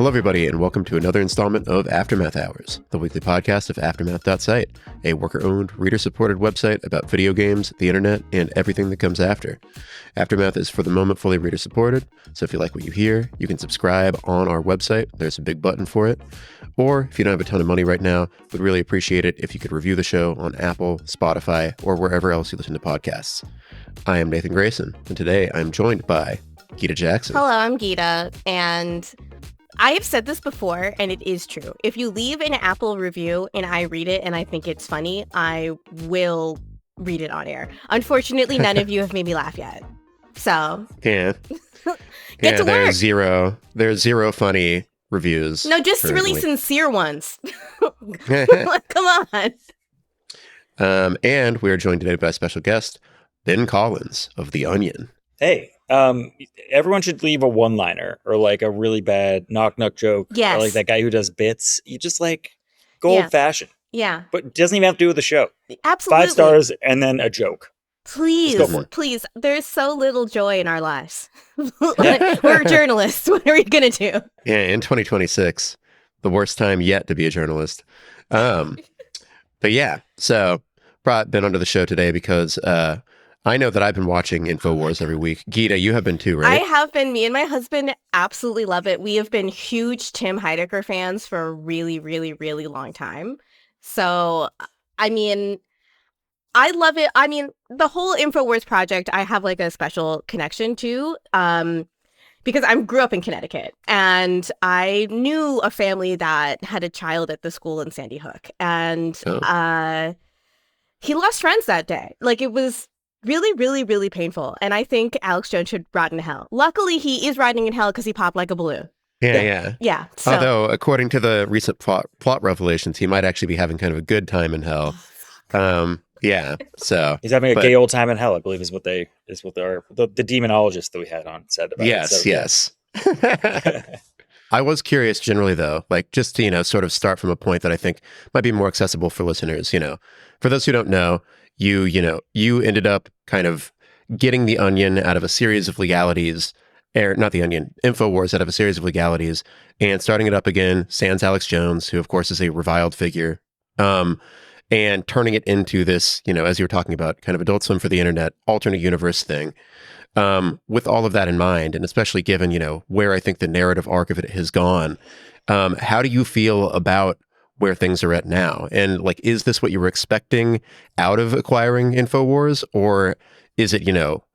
Hello, everybody, and welcome to another installment of Aftermath Hours, the weekly podcast of Aftermath.site, a worker-owned, reader-supported website about video games, the internet, and everything that comes after. Aftermath is for the moment fully reader-supported, so if you like what you hear, you can subscribe on our website. There's a big button for it. Or, if you don't have a ton of money right now, we'd really appreciate it if you could review the show on Apple, Spotify, or wherever else you listen to podcasts. I am Nathan Grayson, and today I'm joined by Gita Jackson. Hello, I'm Gita, and I have said this before, and it is true. If you leave an Apple review and I read it and I think it's funny, I will read it on air. Unfortunately, none of you have made me laugh yet. So Yeah. get to work. There's zero funny reviews. No, just currently. really sincere ones. Come on. And we are joined today by a special guest, Ben Collins of The Onion. Hey, everyone should leave a one-liner or like a really bad knock-knock joke. Yes. Or like that guy who does bits. You just like go Yeah. old-fashioned. Yeah, But it doesn't even have to do with the show. absolutely. 5 stars and then a joke. Please, Let's go for it. please. There's so little joy in our lives. We're journalists. What are we going to do? Yeah, in 2026, the worst time yet to be a journalist. But yeah, so brought Ben onto the show today because I know that I've been watching Infowars every week. Gita, you have been too, right? I have been. Me and my husband absolutely love it. We have been huge Tim Heidecker fans for a really, really, really long time. So, I mean, I love it. I mean, the whole Infowars project, I have like a special connection to because I grew up in Connecticut and I knew a family that had a child at the school in Sandy Hook. And he lost friends that day. Like, it was really, really, really painful. And I think Alex Jones should rot in hell. Luckily, he is rotting in hell because he popped like a balloon. Yeah. Yeah. So. Although, according to the recent plot revelations, he might actually be having kind of a good time in hell. Yeah. So He's having a gay old time in hell, I believe is what the demonologist that we had on said about it. Yes. I was curious generally, though, like just to, sort of start from a point that I think might be more accessible for listeners. For those who don't know, you ended up kind of getting The Onion out of a series of legalities, or not The Onion, Infowars out of a series of legalities, and starting it up again, sans Alex Jones, who of course is a reviled figure, and turning it into this, as you were talking about, kind of Adult Swim for the internet, alternate universe thing. With all of that in mind, and especially given, where I think the narrative arc of it has gone, how do you feel about where things are at now? And like, is this what you were expecting out of acquiring Infowars? Or is it,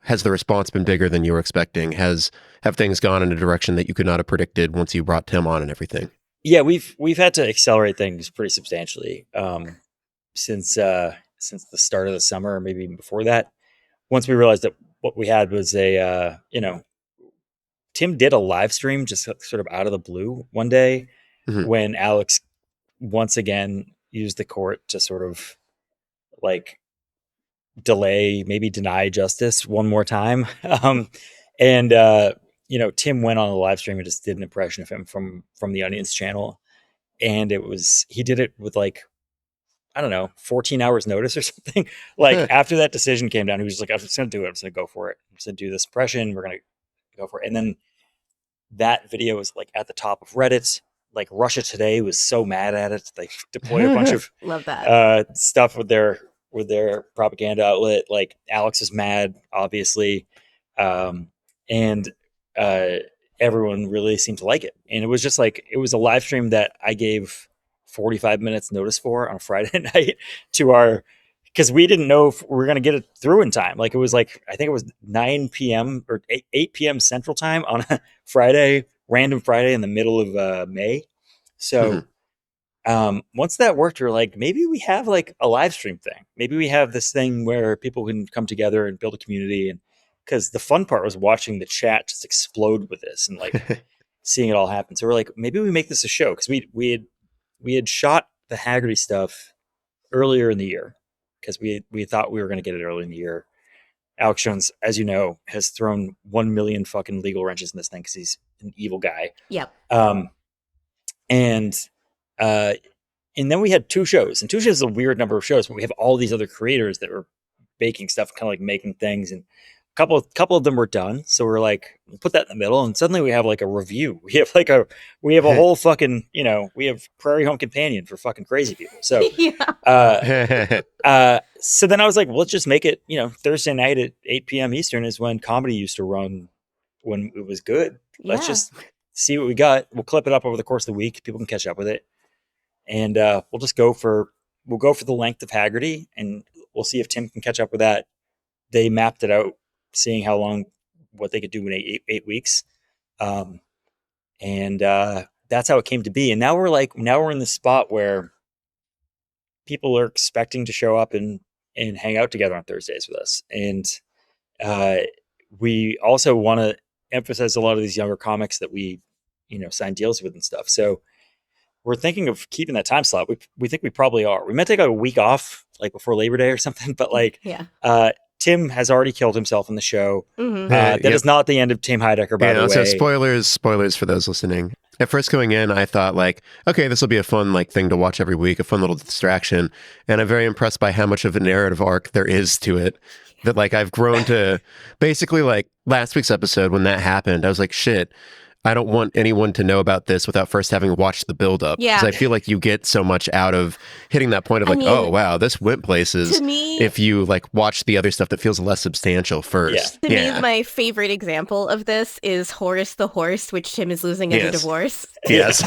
has the response been bigger than you were expecting? Have things gone in a direction that you could not have predicted once you brought Tim on and everything? Yeah, we've had to accelerate things pretty substantially since the start of the summer, or maybe even before that. Once we realized that what we had was Tim did a live stream just sort of out of the blue one day when Alex once again used the court to sort of like delay, maybe deny justice one more time. Tim went on the live stream and just did an impression of him from the Onion's channel. And he did it with like, I don't know, 14 hours notice or something. Like after that decision came down, he was just like, I'm just going to do it. I'm just going to go for it. I'm just going to do this impression. We're going to go for it. And then that video was like at the top of Reddit. Like Russia Today was so mad at it. They deployed a bunch of Love that. stuff with their propaganda outlet. Like Alex is mad, obviously. And everyone really seemed to like it. And it was just like, it was a live stream that I gave 45 minutes notice for on a Friday night because we didn't know if we were going to get it through in time. Like it was like, I think it was 9 p.m. or 8 p.m. Central Time on a Friday, random Friday in the middle of May. So once that worked, we were like, maybe we have like a live stream thing. Maybe we have this thing where people can come together and build a community. And because the fun part was watching the chat just explode with this and like seeing it all happen. So we're like, maybe we make this a show, because we had shot the Haggerty stuff earlier in the year because we thought we were going to get it early in the year. Alex Jones, as you know, has thrown 1 million fucking legal wrenches in this thing because he's an evil guy. Yep. And then we had 2 shows, and 2 shows is a weird number of shows, but we have all these other creators that were baking stuff, kind of like making things. And couple of them were done. So we're like, we'll put that in the middle, and suddenly we have like a review. We have a whole fucking, we have Prairie Home Companion for fucking crazy people. So, so then I was like, well, let's just make it, Thursday night at 8 p.m. Eastern is when comedy used to run when it was good. Let's just see what we got. We'll clip it up over the course of the week. People can catch up with it. And we'll just go for the length of Haggerty, and we'll see if Tim can catch up with that. They mapped it out, seeing what they could do in eight weeks. And that's how it came to be. And now we're in the spot where people are expecting to show up and hang out together on Thursdays with us. And we also want to emphasize a lot of these younger comics that we, sign deals with and stuff. So we're thinking of keeping that time slot. We think we probably are. We might take a week off, like before Labor Day or something, but Tim has already killed himself in the show. Mm-hmm. That is not the end of Tim Heidecker, by the way. So spoilers for those listening. At first going in, I thought like, okay, this will be a fun thing to watch every week, a fun little distraction. And I'm very impressed by how much of a narrative arc there is to it. That I've grown to basically last week's episode when that happened, I was like, shit, I don't want anyone to know about this without first having watched the build-up. Yeah. Because I feel like you get so much out of hitting that point of oh, wow, this went places. To me, if you watch the other stuff that feels less substantial first. To me, my favorite example of this is Horace the Horse, which Tim is losing as a divorce. Yes.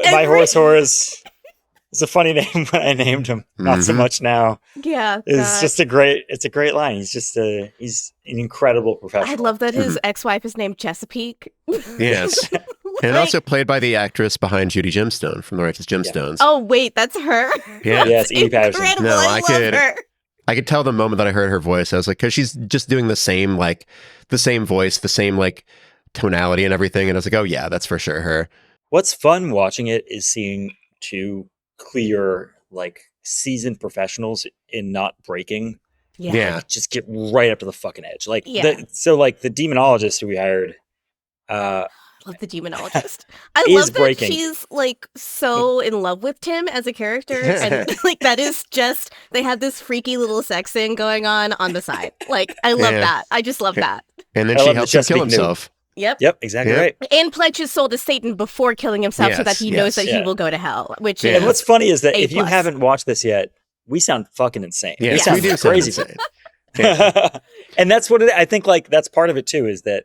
My horse Horace. It's a funny name when I named him. Not so much now. Yeah. It's just a great line. He's he's an incredible professional. I love that his ex-wife is named Chesapeake. Yes. And also played by the actress behind Judy Gemstone from The Righteous Gemstones. Oh, wait, that's her? Yeah, it's Edie Patterson. No, I love her. I could tell the moment that I heard her voice. I was like, because she's just doing the same voice, the same tonality and everything. And I was like, oh yeah, that's for sure her. What's fun watching it is seeing two clear, seasoned professionals in not breaking. Yeah. Just get right up to the fucking edge. The demonologist who we hired. I love the demonologist. I love that she's so in love with Tim as a character, and that is just, they have this freaky little sex thing going on the side. I love that. I just love that. And then she helps him kill himself. Yep, exactly right. And pledge his soul to Satan before killing himself, so that he knows that he will go to hell. Which is, and what's funny is that if you haven't watched this yet, we sound fucking insane. Yeah, we sound crazy. And that's what I think. That's part of it too, is that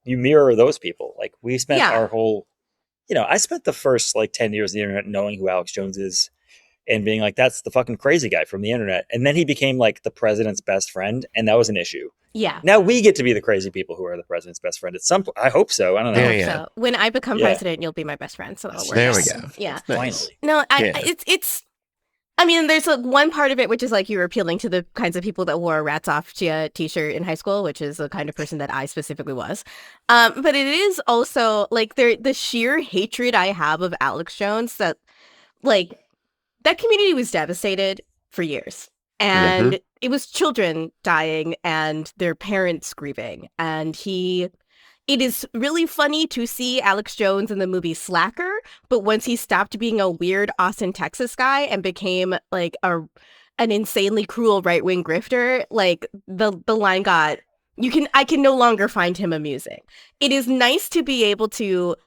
you mirror those people. We spent our whole, I spent the first 10 years of the internet knowing who Alex Jones is and being that's the fucking crazy guy from the internet. And then he became the president's best friend, and that was an issue. Yeah. Now we get to be the crazy people who are the president's best friend at some point. I hope so. I don't know. So when I become president, you'll be my best friend. So that'll work. There we go. Yeah. Finally. No, it's. I mean, there's one part of it which is you're appealing to the kinds of people that wore a Rats Off t-shirt in high school, which is the kind of person that I specifically was. But it is also the sheer hatred I have of Alex Jones that that community was devastated for years. And it was children dying and their parents grieving. And it is really funny to see Alex Jones in the movie Slacker, but once he stopped being a weird Austin, Texas guy and became an insanely cruel right-wing grifter, the line got, I can no longer find him amusing. It is nice to be able to,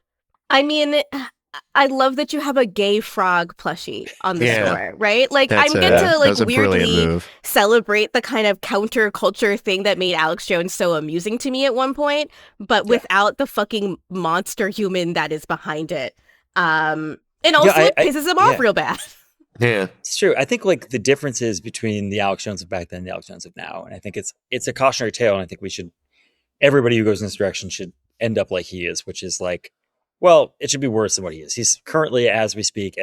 I love that you have a gay frog plushie on the store, right? I get to weirdly celebrate the kind of counterculture thing that made Alex Jones so amusing to me at one point, but without the fucking monster human that is behind it. And also it pisses him off real bad. Yeah, it's true. I think the differences between the Alex Jones of back then and the Alex Jones of now, and I think it's a cautionary tale, and I think everybody who goes in this direction should end up like he is, which is well, it should be worse than what he is. He's currently, as we speak,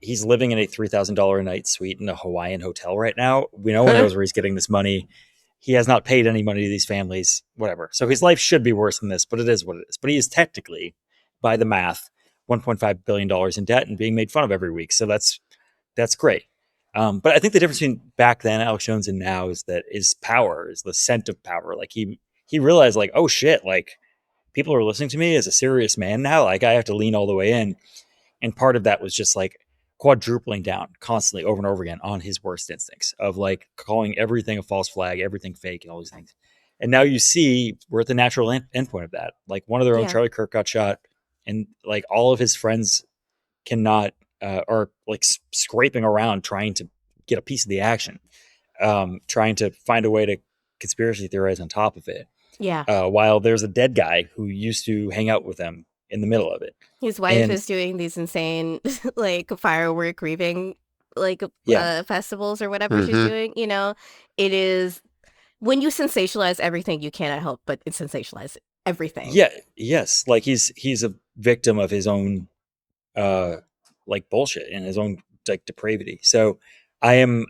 he's living in a $3,000 a night suite in a Hawaiian hotel right now. No one knows where he's getting this money. He has not paid any money to these families, whatever. So his life should be worse than this, but it is what it is. But he is technically, by the math, $1.5 billion in debt and being made fun of every week. So that's great. But I think the difference between back then, Alex Jones, and now is power, is the scent of power. He realized oh shit, people are listening to me as a serious man now. I have to lean all the way in. And part of that was just quadrupling down constantly over and over again on his worst instincts of like calling everything a false flag, everything fake, and all these things. And now you see we're at the natural endpoint of that. Like one of their own, Yeah. Charlie Kirk, got shot, and like all of his friends cannot are like scraping around trying to get a piece of the action, trying to find a way to conspiracy theorize on top of it. Yeah. While there's a dead guy who used to hang out with them in the middle of it. His wife is doing these insane like firework grieving like festivals or whatever she's doing. You know, it is when you sensationalize everything, you cannot help but sensationalize everything. Yeah. Yes. Like he's a victim of his own like bullshit and his own like depravity. So I am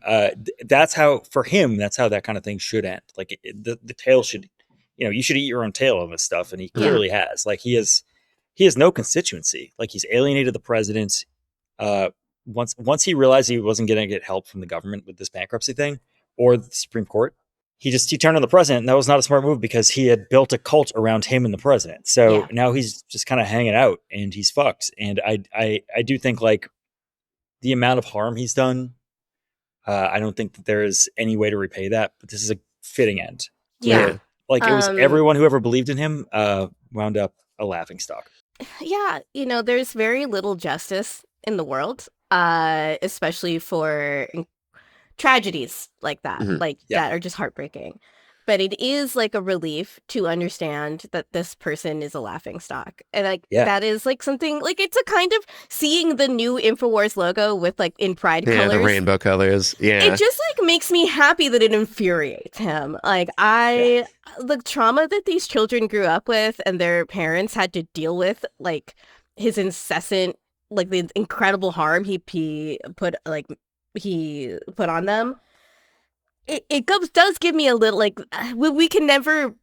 that's how for him that's how that kind of thing should end. Like the tail should, you know, you should eat your own tail on this stuff, and he clearly has. Like he has no constituency. Like he's alienated the president. Once he realized he wasn't going to get help from the government with this bankruptcy thing or the Supreme Court, he turned on the president, and that was not a smart move because he had built a cult around him and the president. So now he's just kind of hanging out and he's fucked. And I do think like the amount of harm he's done, I don't think that there is any way to repay that, but this is a fitting end. Yeah. Like it was everyone who ever believed in him wound up a laughingstock. Yeah. You know, there's very little justice in the world, especially for tragedies like that, that are just heartbreaking. But it is like a relief to understand that this person is a laughingstock. And like that is like something like it's a kind of seeing the new Infowars logo with like in pride colors. The rainbow colors. Yeah. It just like makes me happy that it infuriates him. Like the trauma that these children grew up with and their parents had to deal with, like his incessant, like the incredible harm he put on them. It does give me a little like we can never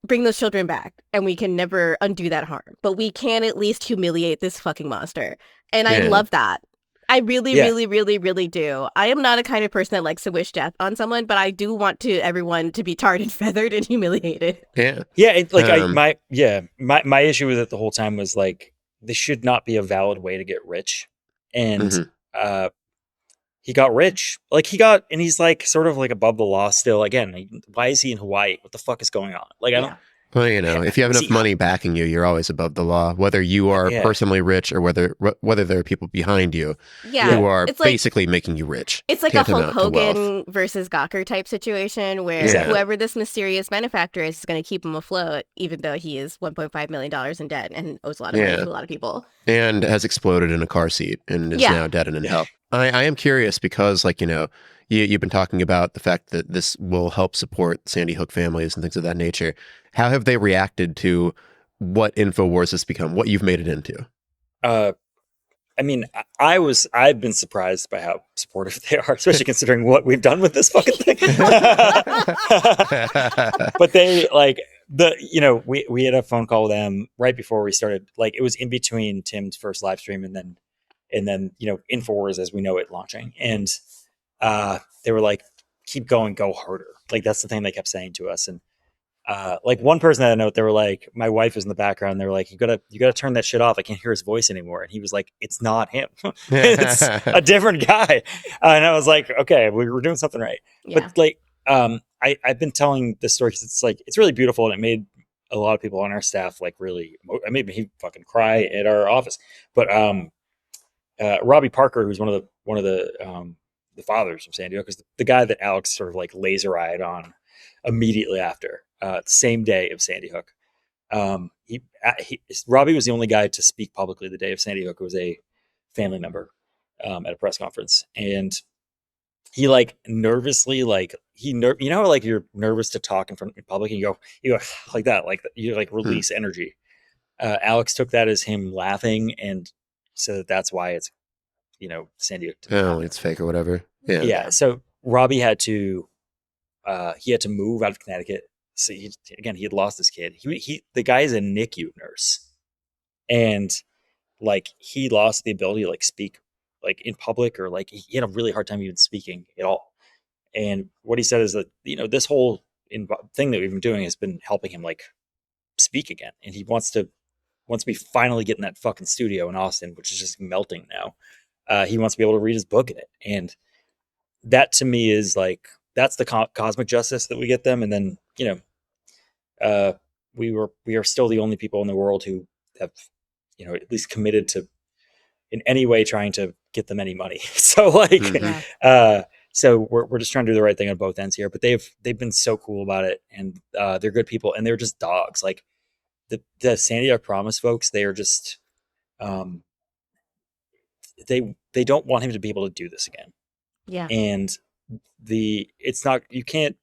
bring those children back and we can never undo that harm, but we can at least humiliate this fucking monster. And I love that. I really, really, really, really do. I am not a kind of person that likes to wish death on someone, but I do want everyone to be tarred and feathered and humiliated. Yeah. Yeah. It's like my issue with it the whole time was like, this should not be a valid way to get rich. And, he got rich. And he's like sort of like above the law still. Again, why is he in Hawaii? What the fuck is going on? Like, I don't. Well, you know, if you have enough money backing you, you're always above the law, whether you are personally rich or whether there are people behind you who are basically making you rich. It's like a Hulk Hogan versus Gawker type situation where whoever this mysterious benefactor is going to keep him afloat, even though he is $1.5 million in debt and owes a lot of money to a lot of people. And has exploded in a car seat and is now dead and in hell. I am curious because, like, you know, you've been talking about the fact that this will help support Sandy Hook families and things of that nature. How have they reacted to what Infowars has become, what you've made it into? I mean, I've been surprised by how supportive they are, especially considering what we've done with this fucking thing. But they we had a phone call with them right before we started. Like it was in between Tim's first live stream and then Infowars as we know it launching. And they were like, keep going, go harder. Like that's the thing they kept saying to us. And like one person had a note, they were like, my wife was in the background. They were like, you gotta turn that shit off. I can't hear his voice anymore. And he was like, it's not him. It's a different guy. And I was like, okay, we were doing something right. Yeah. But like, I've been telling this story because it's like, it's really beautiful. And it made a lot of people on our staff like really, it made me fucking cry at our office. But Robbie Parker, who's one of the fathers from Sandy Hook, is the guy that Alex sort of like laser-eyed on immediately after the same day of Sandy Hook. Robbie was the only guy to speak publicly the day of Sandy Hook. Who was a family member at a press conference, and he like nervously you know like you're nervous to talk in public, and you go like that, like you like release energy. Alex took that as him laughing and said that's why it's Sandy Hook. It's fake or whatever. Yeah. So Robbie had to move out of Connecticut. So he had lost his kid. The guy is a NICU nurse, and like he lost the ability to like speak like in public, or like he had a really hard time even speaking at all. And what he said is that this whole thing that we've been doing has been helping him like speak again, and he wants me finally get in that fucking studio in Austin, which is just melting now. he wants to be able to read his book in it. And that to me is like, that's the cosmic justice that we get them. And then, we are still the only people in the world who have, at least committed to in any way trying to get them any money. So like, Mhm. so we're just trying to do the right thing on both ends here, but they've been so cool about it, and they're good people, and they're just dogs. Like the Sandy Hook Promise folks, they are just, um, they don't want him to be able to do this again. Yeah. And it's not, you can't,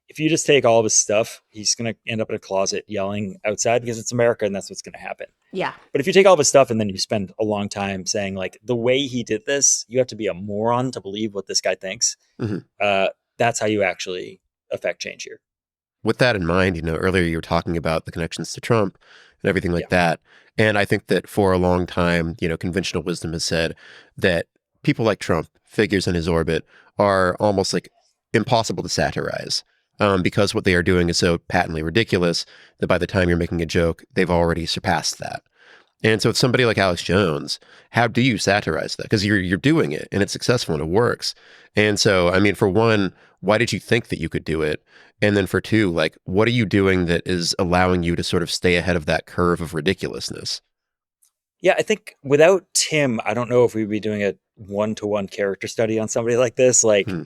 if you just take all of his stuff, he's going to end up in a closet yelling outside, because it's America and that's what's going to happen. Yeah. But if you take all of his stuff and then you spend a long time saying like, the way he did this, you have to be a moron to believe what this guy thinks. Mhm. That's how you actually affect change here. With that in mind, earlier you were talking about the connections to Trump and everything like that. And I think that for a long time, conventional wisdom has said that people like Trump, figures in his orbit, are almost like impossible to satirize, because what they are doing is so patently ridiculous that by the time you're making a joke, they've already surpassed that. And so with somebody like Alex Jones, how do you satirize that? Because you're doing it and it's successful and it works. And so, I mean, for one, why did you think that you could do it? And then for two, like, what are you doing that is allowing you to sort of stay ahead of that curve of ridiculousness? Yeah, I think without Tim, I don't know if we'd be doing a one-to-one character study on somebody like this. Like, Hmm.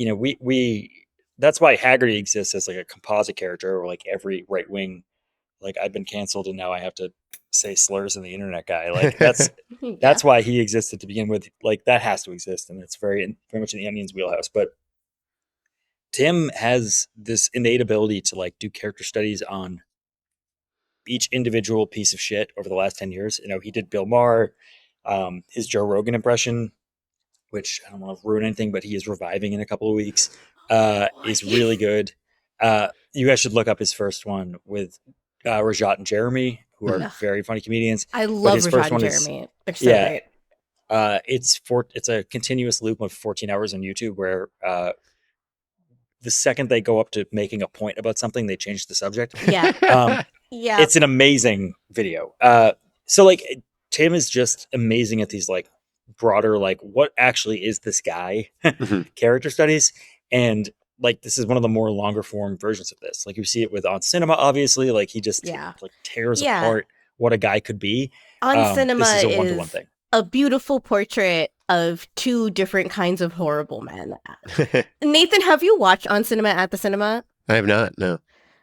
we that's why Haggerty exists as like a composite character, or like every right wing, like I've been canceled and now I have to say slurs in the internet guy. Like Yeah. that's why he existed to begin with. Like that has to exist, and it's very much in the Onion's wheelhouse. But Tim has this innate ability to like do character studies on each individual piece of shit over the last 10 years. He did Bill Maher, his Joe Rogan impression, which I don't want to ruin anything, but he is reviving in a couple of weeks, is really good. You guys should look up his first one with Rajat and Jeremy, who are Hmm. very funny comedians. I But love his first Rashad and one is, Jeremy. They're so yeah, great. it's a continuous loop of 14 hours on YouTube where the second they go up to making a point about something, they change the subject. Yeah. Yeah. It's an amazing video. So like Tim is just amazing at these like broader, like what actually is this guy Mhm. character studies. And like, this is one of the more longer form versions of this. Like you see it with On Cinema, obviously, like he just Yeah. like tears Yeah. apart what a guy could be. On This Cinema is a one-to-one is thing. a beautiful portrait of two different kinds of horrible men. Nathan, have you watched On Cinema at the cinema? I have not, no.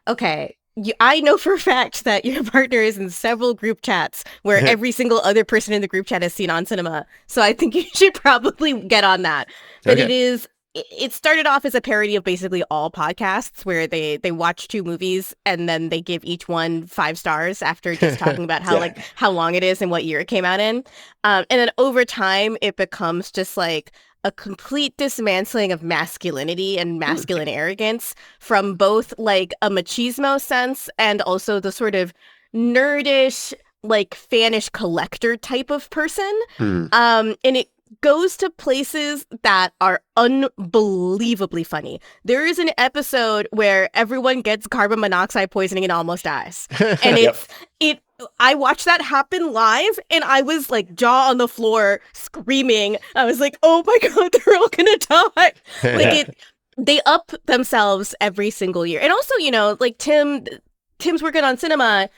Okay. I know for a fact that your partner is in several group chats where every single other person in the group chat has seen On Cinema. So I think you should probably get on that. But Okay. it started off as a parody of basically all podcasts where they watch two movies and then they give each one 5 stars after just talking about how Yeah. how long it is and what year it came out in. And then over time, it becomes just like a complete dismantling of masculinity and masculine arrogance from both like a machismo sense and also the sort of nerdish, like fanish collector type of person. Hmm. And it goes to places that are unbelievably funny. There is an episode where everyone gets carbon monoxide poisoning and almost dies. And I watched that happen live and I was like jaw on the floor screaming. I was like, oh my God, they're all gonna die. Like they up themselves every single year. And also, like Tim's working on cinema,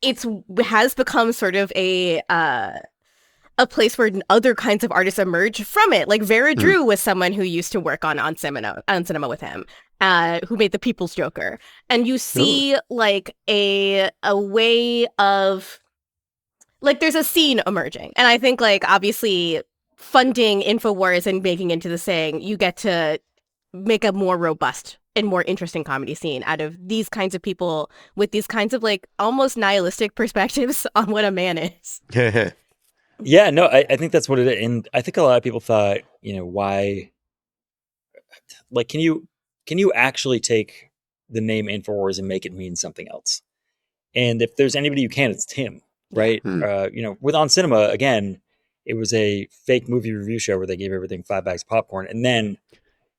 has become sort of a place where other kinds of artists emerge from it. Like Vera Drew was someone who used to work on cinema with him, who made the People's Joker. And you see like a way of like there's a scene emerging. And I think like obviously funding Infowars and making Into the Saying, you get to make a more robust and more interesting comedy scene out of these kinds of people with these kinds of like almost nihilistic perspectives on what a man is. Yeah, no, I think that's what it is. And I think a lot of people thought, why, like, can you actually take the name Infowars and make it mean something else? And if there's anybody you can, it's Tim, right? With On Cinema, again, it was a fake movie review show where they gave everything 5 bags of popcorn. And then,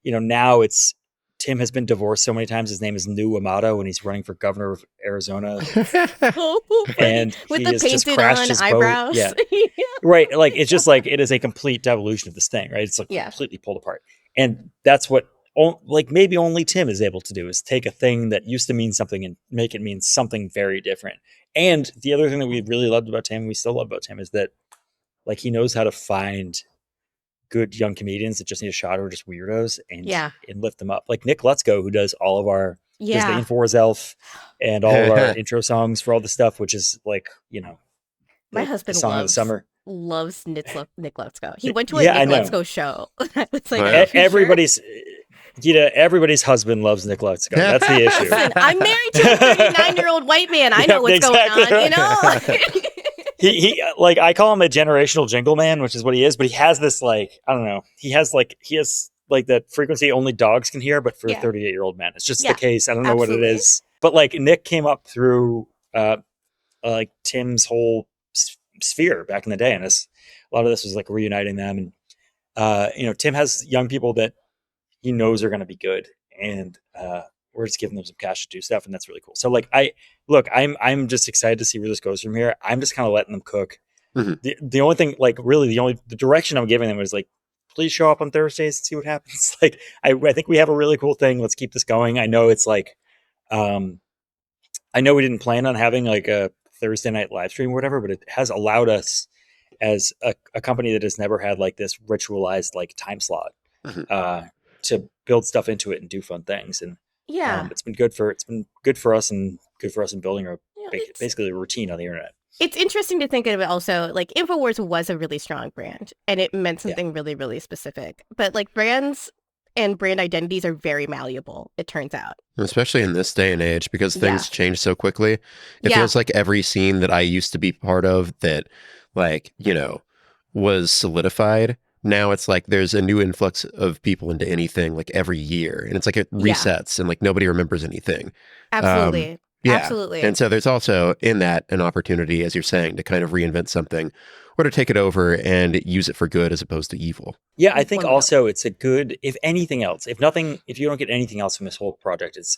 now it's Tim has been divorced so many times. His name is New Amato, and he's running for governor of Arizona. And with he the has just painted crashed on his eyebrows. boat. Yeah, right. Like it's just like it is a complete devolution of this thing, right? It's like Yeah. completely pulled apart, and that's what like maybe only Tim is able to do is take a thing that used to mean something and make it mean something very different. And the other thing that we really loved about Tim, we still love about Tim, is that like he knows how to find good young comedians that just need a shot or just weirdos and lift them up. Like Nick Lutzko, who does all of our does the Infowars Elf and all of our intro songs for all the stuff, which is like, you know, my husband the song of the summer. Loves Nick Lutzko. He went to a Nick Lutzko show. It's like everybody's everybody's husband loves Nick Lutzko. That's the issue. Listen, I'm married to a 39-year-old white man. I know what's going on, right. you know? He like I call him a generational jingle man, which is what he is, but he has this like I don't know. He has like that frequency only dogs can hear, but for a 38-year-old man. It's just the case. I don't know what it is. But like Nick came up through like Tim's whole sphere back in the day, and a lot of this was like reuniting them. And you know, Tim has young people that he knows are going to be good, and we're just giving them some cash to do stuff, and that's really cool. So like I'm just excited to see where this goes from here. I'm just kind of letting them cook. Mm-hmm. The only thing, like really the direction I'm giving them is like, please show up on Thursdays and see what happens. Like I think we have a really cool thing. Let's keep this going. I know it's like I know we didn't plan on having like a Thursday night live stream or whatever, but it has allowed us as a company that has never had like this ritualized like time slot to build stuff into it and do fun things. And it's been good for us and good for us in building basically a routine on the internet. It's interesting to think of it also, like Infowars was a really strong brand and it meant something really, really specific. But like brands and brand identities are very malleable, it turns out. Especially in this day and age, because things change so quickly. It feels like every scene that I used to be part of that, like, you know, was solidified. Now it's like there's a new influx of people into anything like every year. And it's like it resets and like nobody remembers anything. Absolutely. Absolutely. And so there's also in that an opportunity, as you're saying, to kind of reinvent something or to take it over and use it for good as opposed to evil. Yeah, I think also it's a good, if anything else, if you don't get anything else from this whole project, it's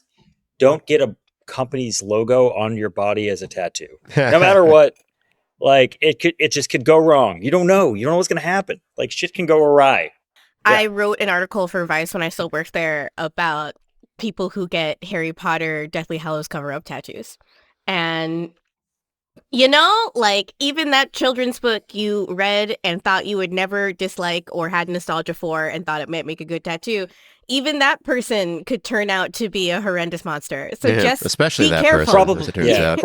don't get a company's logo on your body as a tattoo. No matter what, like it just could go wrong. You don't know what's going to happen. Like shit can go awry. Yeah. I wrote an article for Vice when I still worked there about people who get Harry Potter Deathly Hallows cover-up tattoos. And, you know, like, even that children's book you read and thought you would never dislike or had nostalgia for and thought it might make a good tattoo, even that person could turn out to be a horrendous monster. So just especially be that careful. person, as it turns out.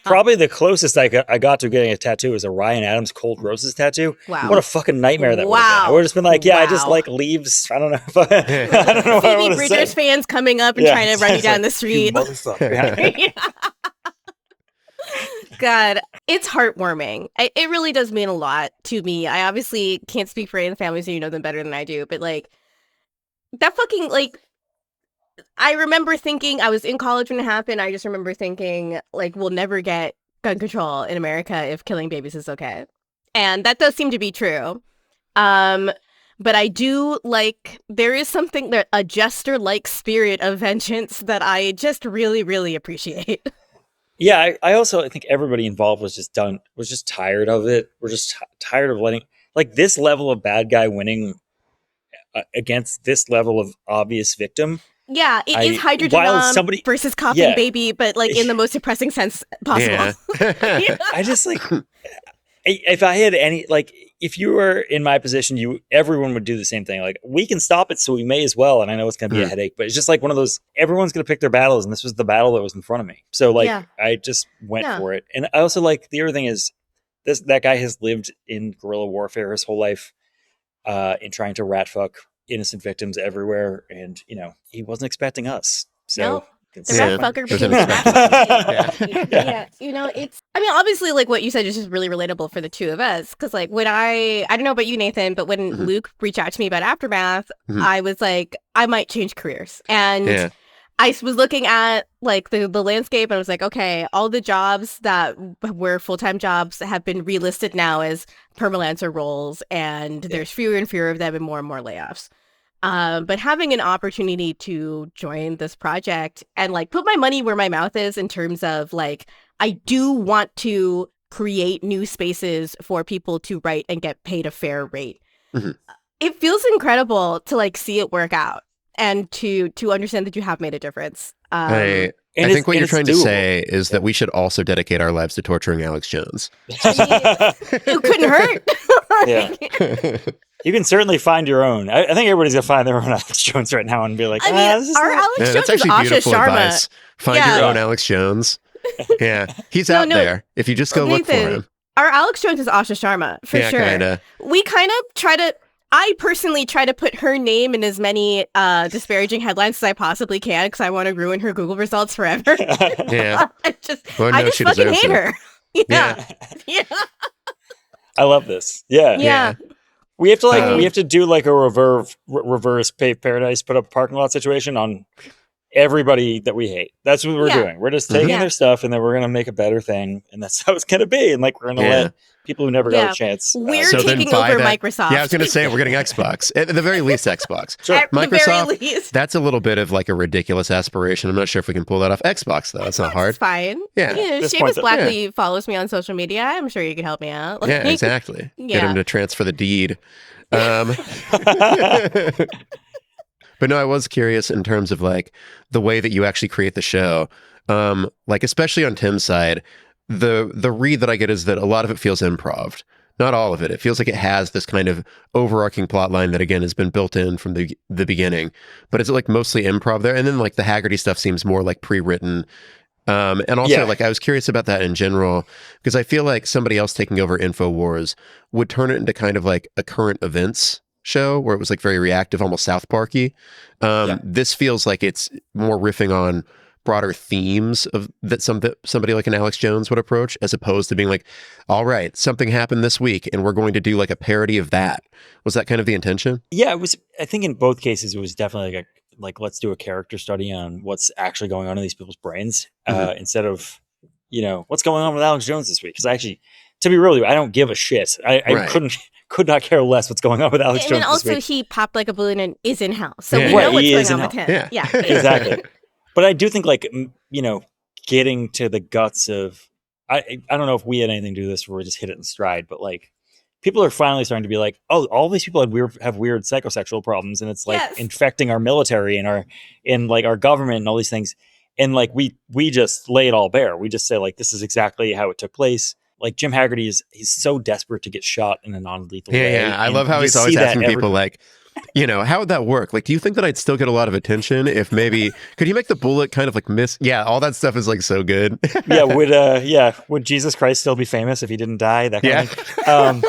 Probably the closest I got to getting a tattoo is a Ryan Adams Cold Roses tattoo. Wow. What a fucking nightmare that would have been. I would have just been like, I just like leaves. I don't know. I don't know what Phoebe Bridgers fans coming up and trying to run you down the street. You motherfucker. God, it's heartwarming. It really does mean a lot to me. I obviously can't speak for any families, and you know them better than I do, but like that fucking, like, I remember thinking, I was in college when it happened, I just remember thinking, like, we'll never get gun control in America if killing babies is okay. And that does seem to be true. But I do, like, there is something, that a jester-like spirit of vengeance that I just really, really appreciate. Yeah, I think everybody involved was just tired of it. We're just tired of letting, like, this level of bad guy winning against this level of obvious victim. Yeah, it is hydrogen versus coughing baby, but like in the most depressing sense possible. Yeah. I just like, if I had any, like, if you were in my position, everyone would do the same thing. Like, we can stop it, so we may as well. And I know it's going to be a headache, but it's just like one of those, everyone's going to pick their battles. And this was the battle that was in front of me. So like, I just went for it. And I also like, the other thing is that guy has lived in guerrilla warfare his whole life, in trying to rat fuck innocent victims everywhere. And, you know, he wasn't expecting us. So the rat fucker became you know, it's, I mean, obviously, like what you said is just really relatable for the two of us. Because like when I don't know about you, Nathan, but when Luke reached out to me about Aftermath, I was like, I might change careers. And I was looking at like the landscape and I was like, okay, all the jobs that were full-time jobs have been relisted now as permalancer roles, and there's fewer and fewer of them and more layoffs. But having an opportunity to join this project and like put my money where my mouth is in terms of like, I do want to create new spaces for people to write and get paid a fair rate. Mhm. It feels incredible to like see it work out and to understand that you have made a difference. I think what you're trying to say is that we should also dedicate our lives to torturing Alex Jones. It couldn't hurt. Yeah. You can certainly find your own. I think everybody's gonna find their own Alex Jones right now and be like, this is our Alex Jones that's is actually Asha beautiful Sharma. advice. Find your own Alex Jones. Yeah, he's out there. If you just go look for him. Our Alex Jones is Asha Sharma, for sure. Kinda. We kind of try to, I personally try to put her name in as many disparaging headlines as I possibly can because I want to ruin her Google results forever. Yeah. I just fucking hate her. Yeah. I love this. Yeah. We have to we have to do like a reverse pay paradise, put up a parking lot situation on everybody that we hate. That's what we're doing. We're just taking their stuff and then we're gonna make a better thing, and that's how it's gonna be. And like we're gonna let people who never got a chance. We're taking over Microsoft. Yeah, I was gonna say we're getting Xbox. At the very least, Xbox. Sure. Microsoft. That's a little bit of like a ridiculous aspiration. I'm not sure if we can pull that off. Xbox though, it's not hard. It's fine. Yeah. Seamus Blackley follows me on social media. I'm sure you can help me out. Yeah, exactly. Get him to transfer the deed. But no, I was curious in terms of like the way that you actually create the show. Like especially on Tim's side, the read that I get is that a lot of it feels improv. Not all of it. It feels like it has this kind of overarching plot line that again has been built in from the beginning. But is it like mostly improv there? And then like the Haggerty stuff seems more like pre-written. And also like I was curious about that in general because I feel like somebody else taking over Infowars would turn it into kind of like a current events show where it was like very reactive, almost South Parky. This feels like it's more riffing on broader themes of that somebody like an Alex Jones would approach, as opposed to being like, all right, something happened this week and we're going to do like a parody of that. Was that kind of the intention? Yeah, it was. I think in both cases it was definitely like let's do a character study on what's actually going on in these people's brains instead of what's going on with Alex Jones this week. Because actually, to be real with you, I don't give a shit. I could not care less what's going on with Alex Jones. And also this week. he popped like a balloon and is in hell, so we know what's going on with him. Yeah. Exactly. But I do think like getting to the guts of I don't know if we had anything to do with this or we just hit it in stride, but like people are finally starting to be like, oh, all these people have weird psychosexual problems, and it's like infecting our military and our government and all these things. And like we just lay it all bare. We just say like this is exactly how it took place. Like Jim Haggerty he's so desperate to get shot in a non-lethal way. Yeah. I love how he's always asking people like, how would that work? Like, do you think that I'd still get a lot of attention if maybe could you make the bullet kind of like miss? Yeah, all that stuff is like so good. Would Jesus Christ still be famous if he didn't die? That kind of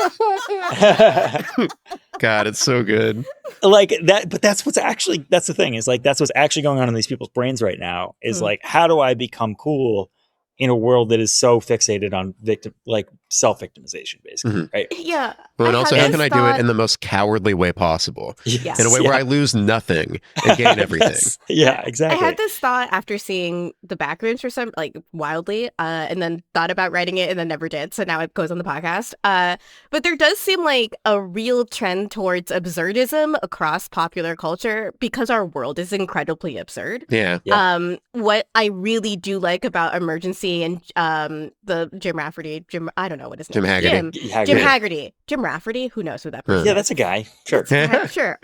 thing. God, it's so good. Like that, but that's the thing is like that's what's actually going on in these people's brains right now is like, how do I become cool in a world that is so fixated on self-victimization, basically, right? Yeah. Well, and also, how can I do it in the most cowardly way possible? Yes. In a way where I lose nothing and gain everything. Yeah, exactly. I had this thought after seeing the backrooms for some, like, wildly, and then thought about writing it and then never did, so now it goes on the podcast. But there does seem like a real trend towards absurdism across popular culture because our world is incredibly absurd. Yeah. What I really do like about Emergency and the Jim Rafferty, I don't know what his name is. Jim Haggerty. Jim Rafferty? Who knows who that person is? Yeah, that's a guy. Sure. Sure.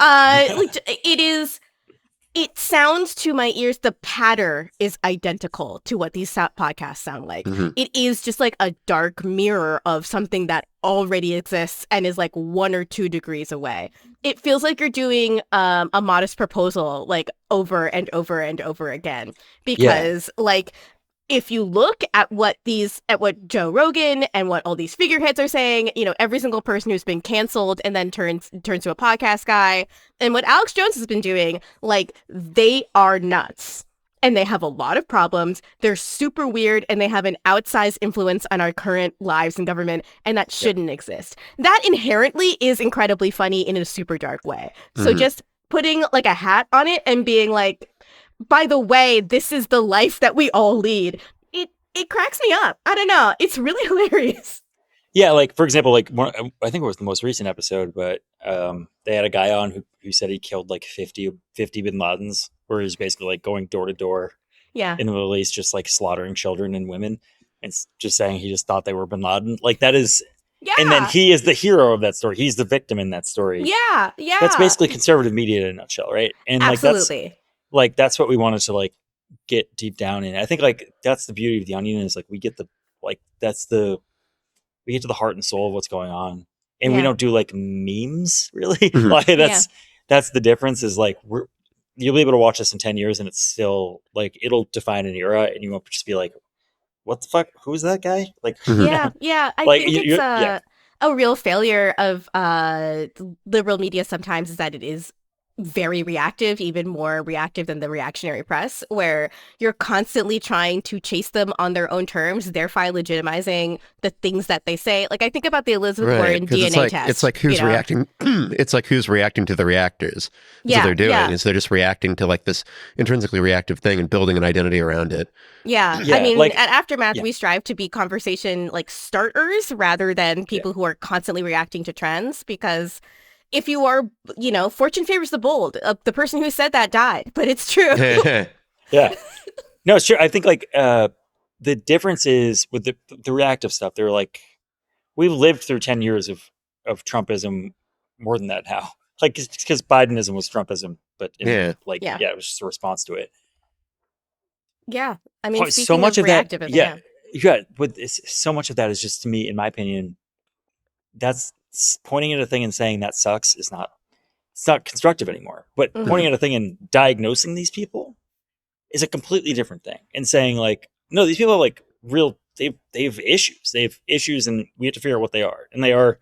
It sounds to my ears, the patter is identical to what these podcasts sound like. It is just like a dark mirror of something that already exists and is like 1 or 2 degrees away. It feels like you're doing a Modest Proposal like over and over and over again because like if you look at what Joe Rogan and what all these figureheads are saying, every single person who's been canceled and then turns to a podcast guy, and what Alex Jones has been doing, like they are nuts and they have a lot of problems. They're super weird and they have an outsized influence on our current lives and government, and that shouldn't exist. That inherently is incredibly funny in a super dark way. So just putting like a hat on it and being like, by the way, this is the life that we all lead. It cracks me up. I don't know. It's really hilarious. Yeah, like for example, like I think it was the most recent episode, but they had a guy on who said he killed like 50 bin Ladens, where he's basically like going door to door Yeah. in the Middle East, just like slaughtering children and women, and just saying he just thought they were bin Laden. Like that is, and then Yeah. he is the hero of that story. He's the victim in that story. Yeah. That's Yeah. basically conservative media in a nutshell, right? And Absolutely. that's what we wanted to like get deep down in. I think like that's the beauty of The Onion is like we get we get to the heart and soul of what's going on, and we Yeah. don't do like memes really. Mhm. Like that's the difference. Is like you'll be able to watch this in 10 years and it's still like it'll define an era, and you won't just be like, what the fuck, who's that guy? Like Mhm. Yeah. Yeah. I like think it's yeah, a real failure of liberal media sometimes is that it is very reactive, even more reactive than the reactionary press, where you're constantly trying to chase them on their own terms, thereby legitimizing the things that they say. Like I think about the Elizabeth Right, Warren because DNA test. it's like who's you know? reacting. It's like who's reacting to the reactors. That's what Yeah, they're doing. yeah. Is they're just reacting to like this intrinsically reactive thing and building an identity around it. Yeah. Yeah, I mean, like- at Aftermath, yeah. we strive to be conversation like starters rather than people who are constantly reacting to trends, because if you are, fortune favors the bold. The person who said that died, but it's true. Yeah. No, it's true. I think like the difference is with the reactive stuff. They're like, we've lived through 10 years of Trumpism, more than that now. Like because Bidenism was Trumpism, but Yeah. it was just a response to it. Yeah. I mean, So speaking much of of that, reactivism, so much of that is just, to me, in my opinion, that's pointing at a thing and saying that sucks is not, it's not constructive anymore. But Mhm. pointing at a thing and diagnosing these people is a completely different thing. And saying like, no, these people are like real, they have issues. They have issues, and we have to figure out what they are. And they are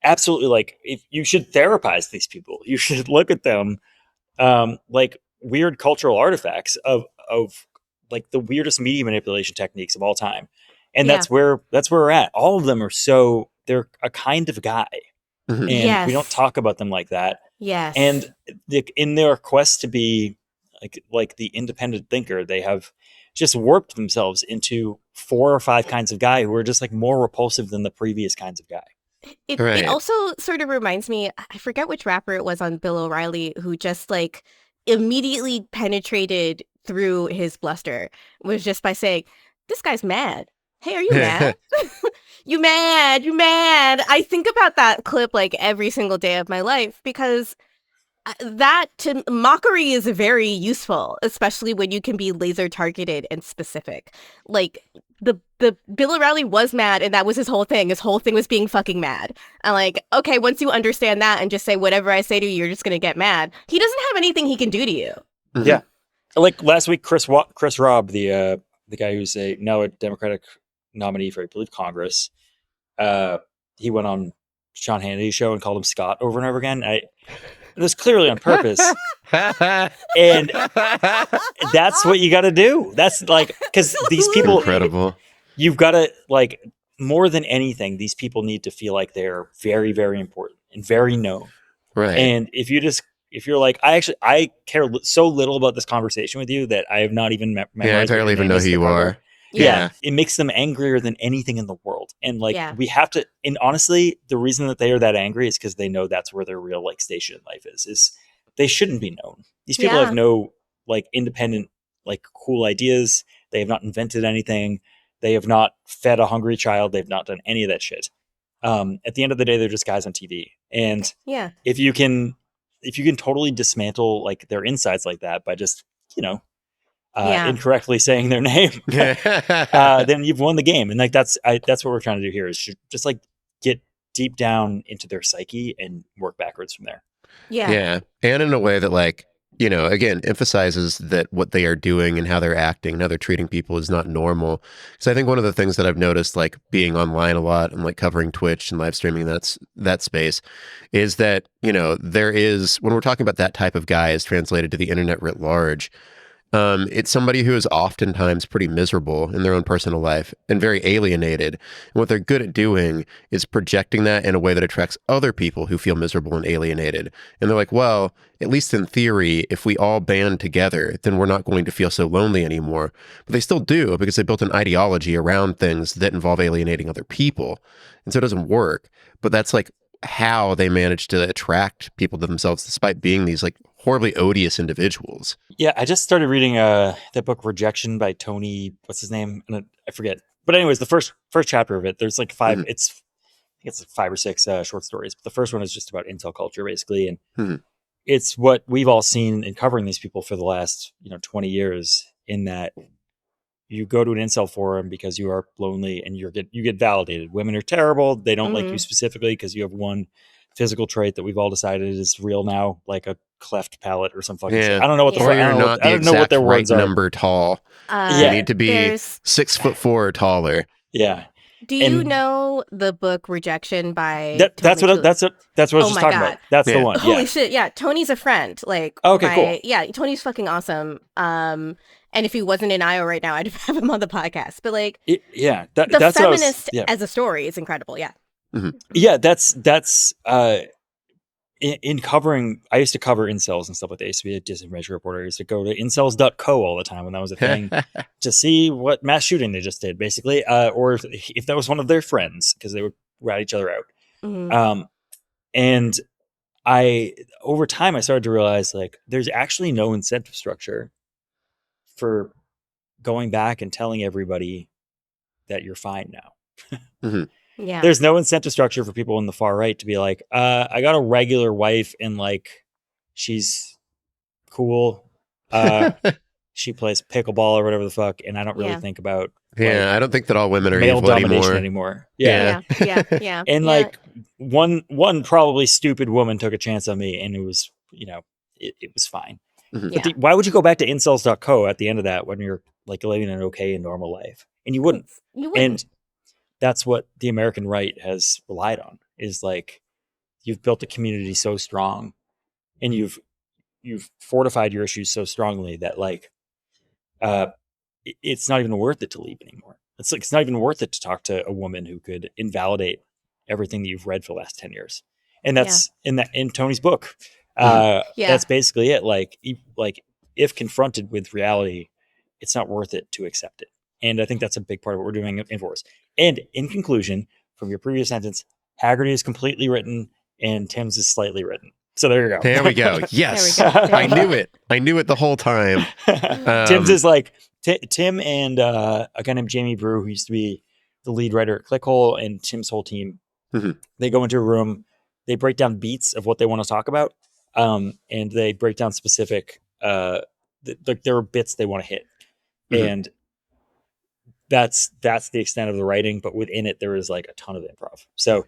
absolutely like, if you should therapize these people, you should look at them like weird cultural artifacts of like the weirdest media manipulation techniques of all time. And Yeah. that's where we're at. All of them are they're a kind of guy. Mhm. And we don't Yes. talk about them like that. yes. And in their quest to be like the independent thinker, they have just warped themselves into 4 or 5 kinds of guy who are just like more repulsive than the previous kinds of guy. It Right. also sort of reminds me, I forget which rapper it was on Bill O'Reilly who just like immediately penetrated through his bluster, was just by saying, "This guy's mad. Hey, are you mad? You mad? You mad?" I think about that clip like every single day of my life, because mockery is very useful, especially when you can be laser targeted and specific. Like the Bill O'Reilly was mad, and that was his whole thing. His whole thing was being fucking mad. And like, okay, once you understand that and just say whatever I say to you, you're just gonna get mad. He doesn't have anything he can do to you. Mhm. Yeah. Like last week, Chris Robb, the guy who's now a Democratic nominee for, I believe, Congress, he went on Sean Hannity's show and called him Scott over and over again. It was clearly on purpose. And that's what you got to do. That's like, because these people, Incredible. you've got to like, more than anything, these people need to feel like they're very, very important and very known. Right. And if you're like, I care so little about this conversation with you that I have not even memorized. Yeah, I barely even know who you are. Yeah. It makes them angrier than anything in the world. And like, we have to, and honestly, the reason that they are that angry is because they know that's where their real like station in life is they shouldn't be known. These people have no like independent, like cool ideas. They have not invented anything. They have not fed a hungry child. They've not done any of that shit. At the end of the day, they're just guys on TV. And if you can totally dismantle like their insides like that by just, incorrectly saying their name, then you've won the game. And like that's what we're trying to do here, is just like get deep down into their psyche and work backwards from there. Yeah. And in a way that like, again, emphasizes that what they are doing and how they're acting and how they're treating people is not normal. Because I think one of the things that I've noticed, like being online a lot and like covering Twitch and live streaming that space, is that, there is, when we're talking about that type of guy as translated to the internet writ large, It's somebody who is oftentimes pretty miserable in their own personal life and very alienated. And what they're good at doing is projecting that in a way that attracts other people who feel miserable and alienated. And they're like, well, at least in theory, if we all band together, then we're not going to feel so lonely anymore. But they still do because they built an ideology around things that involve alienating other people. And so it doesn't work. But that's like how they manage to attract people to themselves despite being these like horribly odious individuals. Yeah, I just started reading that book Rejection by Tony, what's his name? And I forget. But anyways, the first chapter of it, there's like 5 Mhm. I think it's like 5 or 6 short stories. But the first one is just about incel culture basically, and Mhm. it's what we've all seen in covering these people for the last 20 years, in that you go to an incel forum because you are lonely and you get validated. Women are terrible. They don't like you specifically because you have one physical trait that we've all decided is real now, like a cleft palate or some fucking shit. Yeah. I don't know what the Yeah. Or fuck. you're not the I don't know what exact their right words are. number tall. You Yeah. need to be There's 6'4" or taller. Yeah. Do you And know the book Rejection by that's Tony what I was Oh just my talking God. about. That's the Yeah. one. Holy Yeah. shit, yeah, Tony's a friend. Like Okay, cool. yeah, Tony's fucking awesome. And if he wasn't in Iowa right now, I'd have him on the podcast. But like Yeah. the That's what I was. feminist Yeah. as a story is incredible. Yeah. Mhm. Yeah. That's in covering. I used to cover incels and stuff like that. I used to be a disinformation reporter. I used to go to incels.co all the time when that was a thing to see what mass shooting they just did, basically, or if that was one of their friends, because they would rat each other out. Mhm. And I, over time, I started to realize like there's actually no incentive structure for going back and telling everybody that you're fine now. Mhm. Yeah. There's no incentive structure for people in the far right to be like, I got a regular wife and like she's cool. She plays pickleball or whatever the fuck, and I don't really Yeah. think about Yeah, I don't think that all women are male evil domination anymore. anymore. Yeah. Yeah. And Yeah. like one probably stupid woman took a chance on me, and it was, it was fine. Mhm. But Yeah. why would you go back to incels.co at the end of that when you're like living an okay and normal life? And you wouldn't. You wouldn't. And that's what the American right has relied on, is like, you've built a community so strong and you've fortified your issues so strongly that like it's not even worth it to leave anymore. It's like, it's not even worth it to talk to a woman who could invalidate everything that you've read for the last 10 years. And that's in Tony's book. Yeah. That's basically it. Like if confronted with reality, it's not worth it to accept it. And I think that's a big part of what we're doing in Infowars. And in conclusion, from your previous sentence, Haggerty is completely written and Tim's is slightly written. So there you go. There we go. Yes. There we go. I knew it. I knew it the whole time. Tim's is like Tim and a guy named Jamie Brew, who used to be the lead writer at Clickhole, and Tim's whole team. Mhm. They go into a room, they break down beats of what they want to talk about, and they break down specific. There are bits they want to hit, Mhm. and that's the extent of the writing. But within it, there is like a ton of improv. So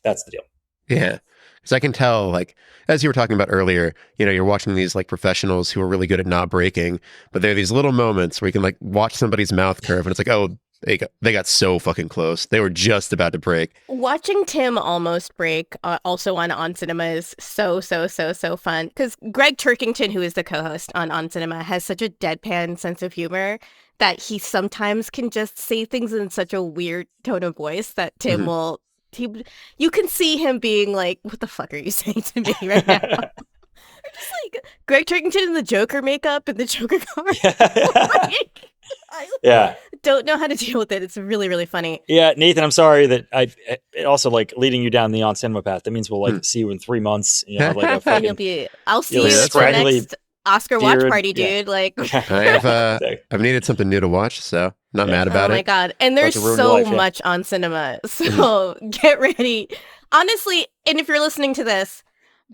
that's the deal. Yeah. Because I can tell, like, as you were talking about earlier, you're watching these like professionals who are really good at not breaking, but there are these little moments where you can like watch somebody's mouth curve and it's like, oh, they got so fucking close. They were just about to break. Watching Tim almost break, also on Cinema, is so fun. Because Greg Turkington, who is the co-host on Cinema, has such a deadpan sense of humor that he sometimes can just say things in such a weird tone of voice that Tim Mhm. will. You can see him being like, "What the fuck are you saying to me right now?" Just like Greg Turkington in the Joker makeup and the Joker car. Like, I don't know how to deal with it. It's really funny. Yeah, Nathan, I'm sorry that it also like leading you down the on cinema path. That means we'll like see you in 3 months. Like a And fucking, I'll see you'll you be at the next Oscar watch beard. party, Yeah. dude. Like, I've needed something new to watch, so not mad about oh my it. God. And there's to ruin so your life, yeah. much on Cinema. So get ready. Honestly, and if you're listening to this,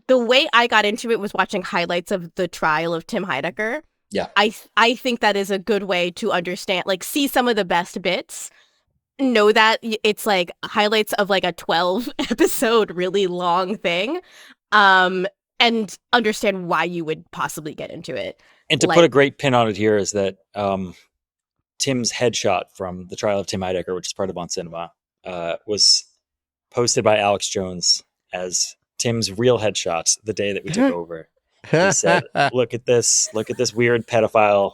the way I got into it was watching highlights of the trial of Tim Heidecker. Yeah. I think that is a good way to understand, like, see some of the best bits. Know that it's like highlights of like a 12 episode really long thing. And understand why you would possibly get into it. And to put a great pin on it here is that Tim's headshot from the trial of Tim Heidecker, which is part of On Cinema, was posted by Alex Jones as Tim's real headshot the day that we took over. He said, look at this weird pedophile.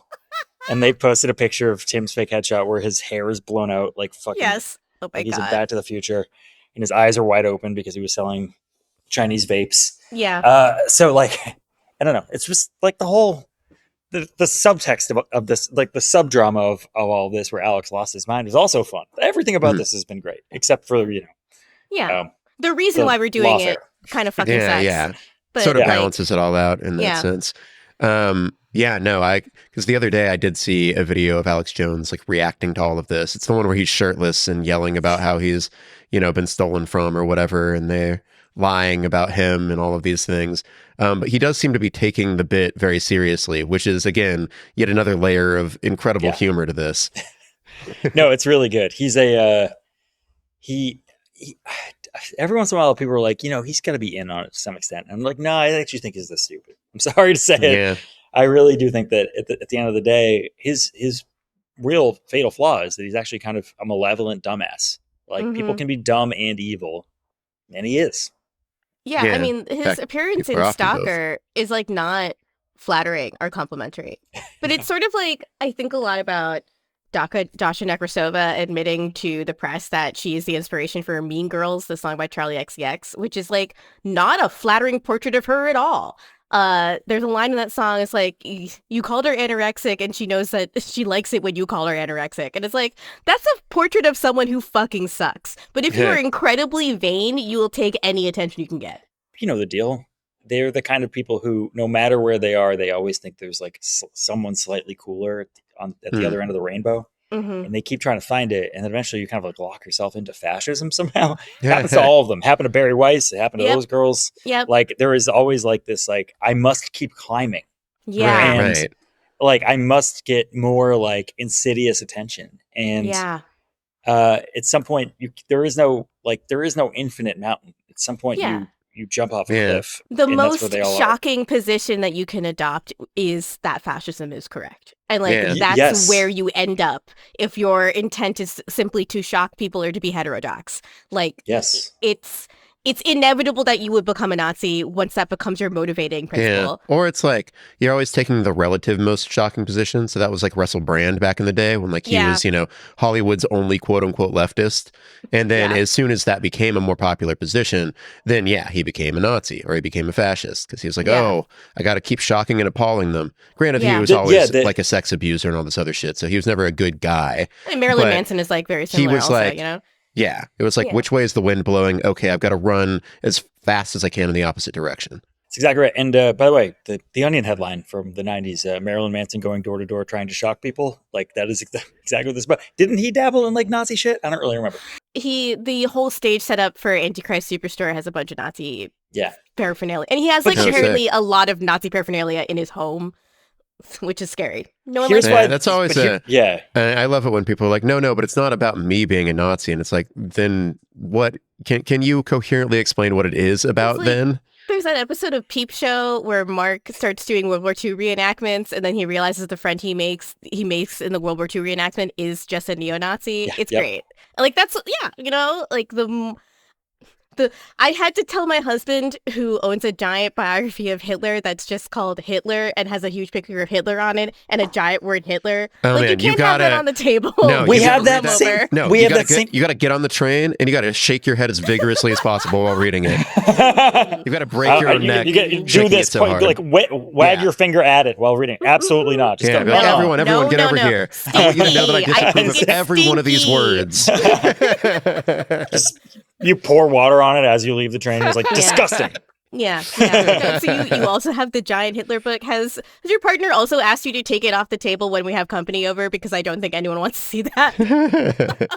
And they posted a picture of Tim's fake headshot where his hair is blown out like fucking, Yes. Oh my like he's in God. Back to the Future, and his eyes are wide open because he was selling Chinese vapes. Yeah. So like, I don't know. It's just like the whole, the subtext of this, like the subdrama of all this, where Alex lost his mind, is also fun. Everything about this has been great, except for Yeah. The reason the why we're doing it lawfare. kind of fucking Yeah, sucks. yeah. But Sort of like, balances it all out in that Yeah. sense. Yeah, no, because the other day I did see a video of Alex Jones like reacting to all of this. It's the one where he's shirtless and yelling about how he's, been stolen from or whatever, and they're lying about him and all of these things. But he does seem to be taking the bit very seriously, which is, again, yet another layer of incredible humor to this. No, it's really good. He's he every once in a while people are like, he's got to be in on it to some extent. And I'm like, no, I actually think he's this stupid. I'm sorry to say it. Yeah. I really do think that at the end of the day, his real fatal flaw is that he's actually kind of a malevolent dumbass. Like, people can be dumb and evil, and he is. Yeah, Yeah. I mean, his fact, appearance people in are often both. Stalker is like not flattering or complimentary, but it's sort of like, I think a lot about Dasha Nekrasova admitting to the press that she is the inspiration for Mean Girls, the song by Charlie XCX, which is like not a flattering portrait of her at all. There's a line in that song, it's like, you called her anorexic and she knows that she likes it when you call her anorexic. And it's like, that's a portrait of someone who fucking sucks. But if you are incredibly vain, you will take any attention you can get. You know the deal. They're the kind of people who, no matter where they are, they always think there's like someone slightly cooler at the other end of the rainbow. And they keep trying to find it, and then eventually you kind of like lock yourself into fascism somehow. It happens to all of them. Happened to Barry Weiss. It happened to those girls. Like, there is always like this, like, I must keep climbing. Yeah. And like, I must get more like insidious attention. And at some point, there is no infinite mountain. At some point, you jump off a cliff. The most shocking position that you can adopt is that fascism is correct. And like, that's where you end up if your intent is simply to shock people or to be heterodox. Like, it's inevitable that you would become a Nazi once that becomes your motivating principle. Or it's like, you're always taking the relative most shocking position. So that was like Russell Brand back in the day when like he was, Hollywood's only quote unquote leftist. And then as soon as that became a more popular position, then he became a Nazi or he became a fascist because he was like, oh, I got to keep shocking and appalling them. Granted, he was always like a sex abuser and all this other shit. So he was never a good guy. And Marilyn Manson is like very similar. He was also, like, yeah, it was like, which way is the wind blowing? Okay, I've got to run as fast as I can in the opposite direction. That's exactly right. And by the way, the Onion headline from the 90s, Marilyn Manson going door to door trying to shock people, like that is exactly what this is about. Didn't he dabble in like Nazi shit? I don't really remember. The whole stage setup for Antichrist Superstore has a bunch of Nazi paraphernalia. And he has like apparently a lot of Nazi paraphernalia in his home, which is scary. Here's why that's always I love it when people are like, no, but it's not about me being a Nazi, and it's like, then what? Can you coherently explain what it is about then? There's that episode of Peep Show where Mark starts doing World War II reenactments, and then he realizes the friend he makes in the World War II reenactment is just a neo-Nazi. It's great. Like, that's like I had to tell my husband, who owns a giant biography of Hitler that's just called Hitler and has a huge picture of Hitler on it and a giant word Hitler. Oh, like, man, you can't have that on the table. No, we have that same. No, we have that same. You got to get on the train and you got to shake your head as vigorously as possible while reading it. You got to break your own neck. You do this, like wag your finger at it while reading. Absolutely not. Just everyone, get over here. I want you to know that I disapprove of every one of these words. Just you pour water on it as you leave the train. It's like disgusting. Yeah. No, so you also have the giant Hitler book. Has your partner also asked you to take it off the table when we have company over? Because I don't think anyone wants to see that.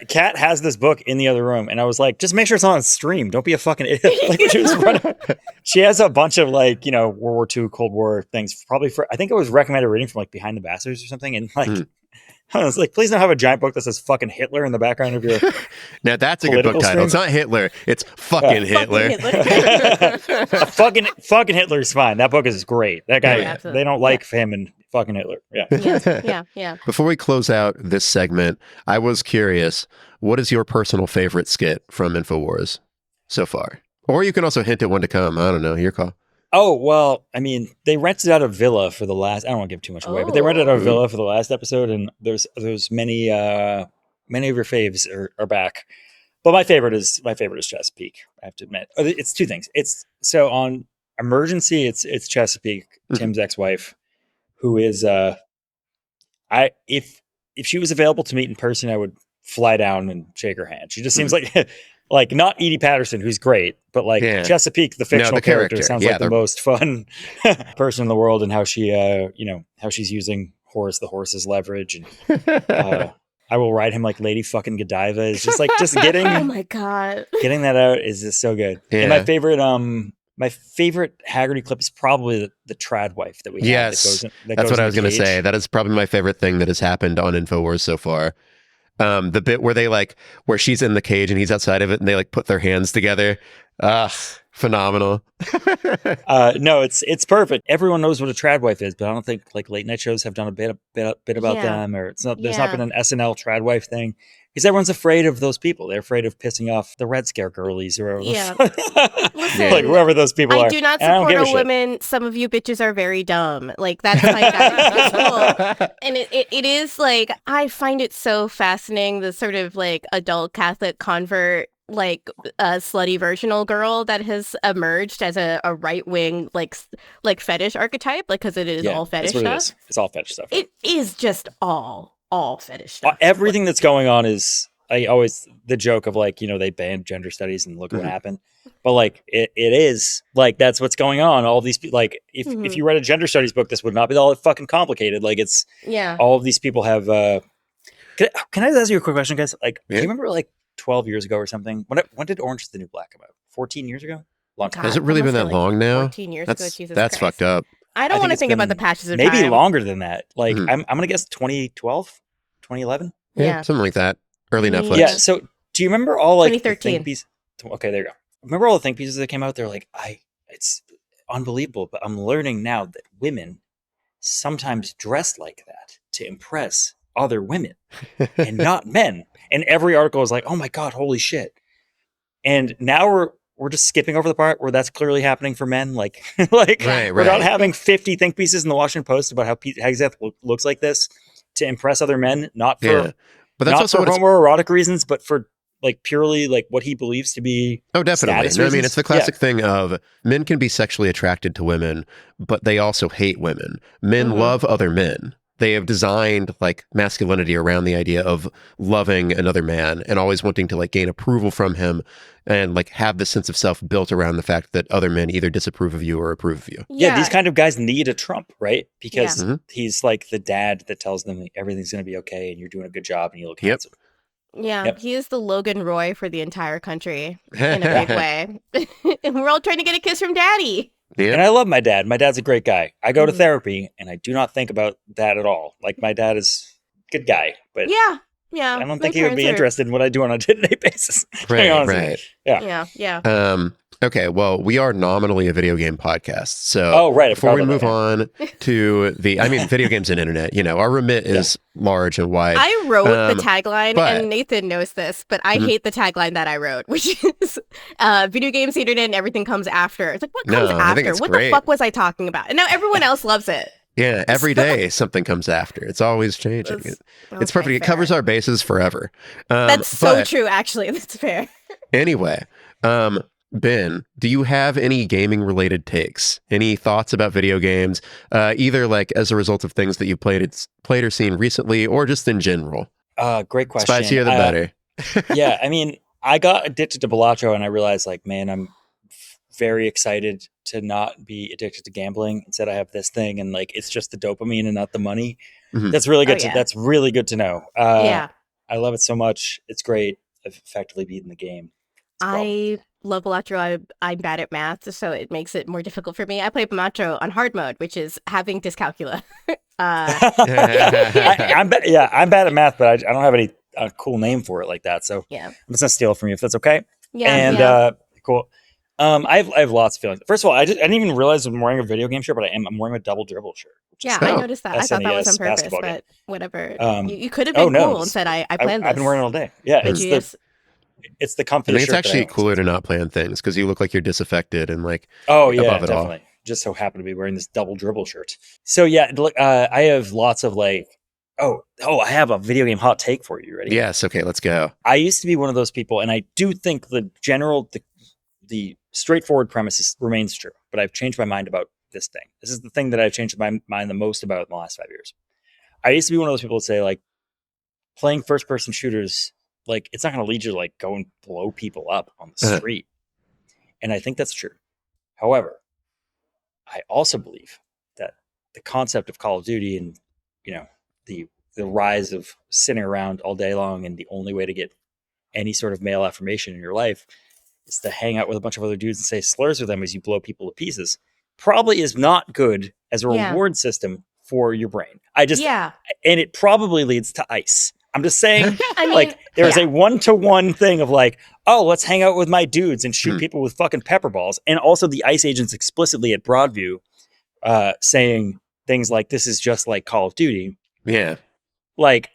Kat has this book in the other room, and I was like, just make sure it's on stream. Don't be a fucking idiot. Like, she has a bunch of like, World War II, Cold War things. Probably I think it was recommended reading from like Behind the Bastards or something, and like. I was like, please don't have a giant book that says fucking Hitler in the background of your. Now that's a good book title. It's not Hitler. It's fucking Hitler. Fucking Hitler's fine. That book is great. That guy, they don't like him and fucking Hitler. Yeah. Before we close out this segment, I was curious, what is your personal favorite skit from Infowars so far? Or you can also hint at one to come. I don't know. Your call. Oh, well, I mean, they rented out a villa for the last, I don't want to give too much away, but they rented out a villa for the last episode, and there's many of your faves are back. But my favorite is Chesapeake, I have to admit. It's two things. It's so on Emergency, it's Chesapeake, Tim's ex-wife, who is if she was available to meet in person, I would fly down and shake her hand. She just seems like not Edie Patterson, who's great, but like Chesapeake, the fictional character, sounds like the most fun person in the world, and how she, how she's using Horace the horse's leverage, and I will ride him like Lady fucking Godiva. Is just getting. Oh my god, getting that out is just so good. Yeah. And my favorite Haggerty clip is probably the trad wife that we have. Yes, that's what I was going to say. That is probably my favorite thing that has happened on Infowars so far. The bit where she's in the cage and he's outside of it, and they like put their hands together. Phenomenal. No, it's perfect. Everyone knows what a trad wife is, but I don't think like late night shows have done a bit about them, or there's not been an SNL trad wife thing, because everyone's afraid of those people. They're afraid of pissing off the Red Scare girlies or Listen, like whoever those people are. I do not support a women. Some of you bitches are very dumb. Like that's my guy. And it is like, I find it so fascinating, the sort of like adult Catholic convert, like a slutty versional girl that has emerged as a right-wing like fetish archetype, like, because it is all fetish stuff. It's all fetish stuff. It is just all fetish stuff. Everything that's going on is, I always, the joke of like, they banned gender studies and look what happened. But like it is like, that's what's going on. All of these people, like if you read a gender studies book, this would not be all that fucking complicated. Like it's all of these people have can I ask you a quick question, guys? Like, do you remember like 12 years ago or something? When did Orange is the New Black come out? 14 years ago? Long time. Has it really been that long now? 14 years ago, Jesus That's Christ. fucked up. I don't want to think about the patches of maybe time. longer than that. Like I'm going to guess 2012, 2011? Yeah, something like that. Early Netflix. Yeah, so do you remember all like 2013. think pieces? Okay, there you go. Remember all the think pieces that came out? They're like, it's unbelievable, but I'm learning now that women sometimes dress like that to impress other women and not men. And every article is like, oh my God, holy shit. And now we're just skipping over the part where that's clearly happening for men. Like, we're not having 50 think pieces in the Washington Post about how Pete Hegseth looks like this to impress other men, not for, but that's not also for homoerotic reasons, but for like purely like what he believes to be. Oh, definitely. No, I mean, it's the classic thing of men can be sexually attracted to women, but they also hate women. Men love other men. They have designed like masculinity around the idea of loving another man and always wanting to like gain approval from him, and like have this sense of self built around the fact that other men either disapprove of you or approve of you. Yeah, these kind of guys need a Trump, right? Because he's like the dad that tells them everything's going to be okay and you're doing a good job and you look handsome. Yeah, he is the Logan Roy for the entire country in a big way. And we're all trying to get a kiss from daddy. Yeah. And I love my dad. My dad's a great guy. I go to therapy and I do not think about that at all. Like my dad is a good guy, but yeah. I don't think he would be interested in what I do on a day-to-day basis. Right. Yeah. Okay, well, we are nominally a video game podcast. So before we move on to video games and internet, our remit is large and wide. I wrote the tagline, and Nathan knows this, but I hate the tagline that I wrote, which is video games, the internet, and everything comes after. It's like, what comes after? What the fuck was I talking about? And now everyone else loves it. Yeah, every day something comes after. It's always changing. It's perfect. It covers our bases forever. That's so true, actually. That's fair. Anyway, Ben, do you have any gaming related takes? Any thoughts about video games, either like as a result of things that you've played or seen recently, or just in general? Great question. Spicier the better. Yeah, I mean, I got addicted to Balatro and I realized like, man, I'm very excited to not be addicted to gambling. Instead, I have this thing and like, it's just the dopamine and not the money. That's really good. That's really good to know. I love it so much. It's great. I've effectively beaten the game. I love Balatro. I'm bad at math, so it makes it more difficult for me. I play Balatro on hard mode, which is having dyscalculia. I'm bad at math, but I don't have any cool name for it like that. So I'm just gonna steal it from you if that's okay. Cool. I have lots of feelings. First of all, I didn't even realize I'm wearing a video game shirt, but I'm wearing a double dribble shirt. I noticed that. I thought that was on purpose, but whatever. You could have been cool and said, I planned this. I've been wearing it all day. Yeah, it's the comfy. I think it's actually cooler to not plan things because you look like you're disaffected and like above it definitely. just so happen to be wearing this double dribble shirt. So yeah, look, I have lots of like, I have a video game hot take for you. Ready? Yes. Okay, let's go. I used to be one of those people, and I do think the straightforward premise remains true, but I've changed my mind about this thing. This is the thing that I've changed my mind the most about in the last 5 years. I used to be one of those people that say, like, playing first-person shooters, like, it's not going to lead you to, like, go and blow people up on the street. And I think that's true. However, I also believe that the concept of Call of Duty and, you know, the rise of sitting around all day long and the only way to get any sort of male affirmation in your life is to hang out with a bunch of other dudes and say slurs with them as you blow people to pieces, probably is not good as a reward system for your brain. And it probably leads to ICE. I'm just saying, there's a 1-to-1 thing of like, oh, let's hang out with my dudes and shoot people with fucking pepper balls. And also the ICE agents explicitly at Broadview saying things like, this is just like Call of Duty. Yeah. Like,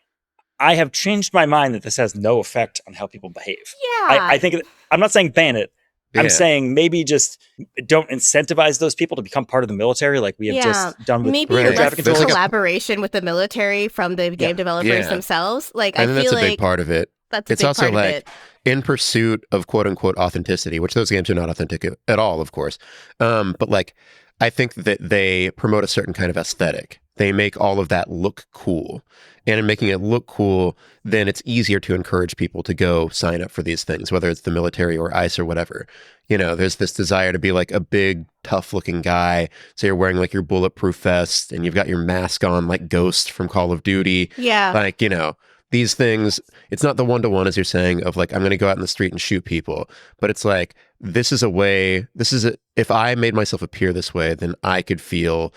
I have changed my mind that this has no effect on how people behave. Yeah. I think, I'm not saying ban it. I'm saying maybe just don't incentivize those people to become part of the military like we have just done with maybe less collaboration with the military from the game developers themselves. Like, I think that's a big part of it. It's also like in pursuit of quote unquote authenticity, which those games are not authentic at all, of course. But like, I think that they promote a certain kind of aesthetic. They make all of that look cool. And in making it look cool, then it's easier to encourage people to go sign up for these things, whether it's the military or ICE or whatever. You know, there's this desire to be like a big, tough looking guy. So you're wearing like your bulletproof vest and you've got your mask on like Ghost from Call of Duty. Yeah. Like, you know, these things, it's not the 1-to-1 as you're saying of like, I'm going to go out in the street and shoot people. But it's like, if I made myself appear this way, then I could feel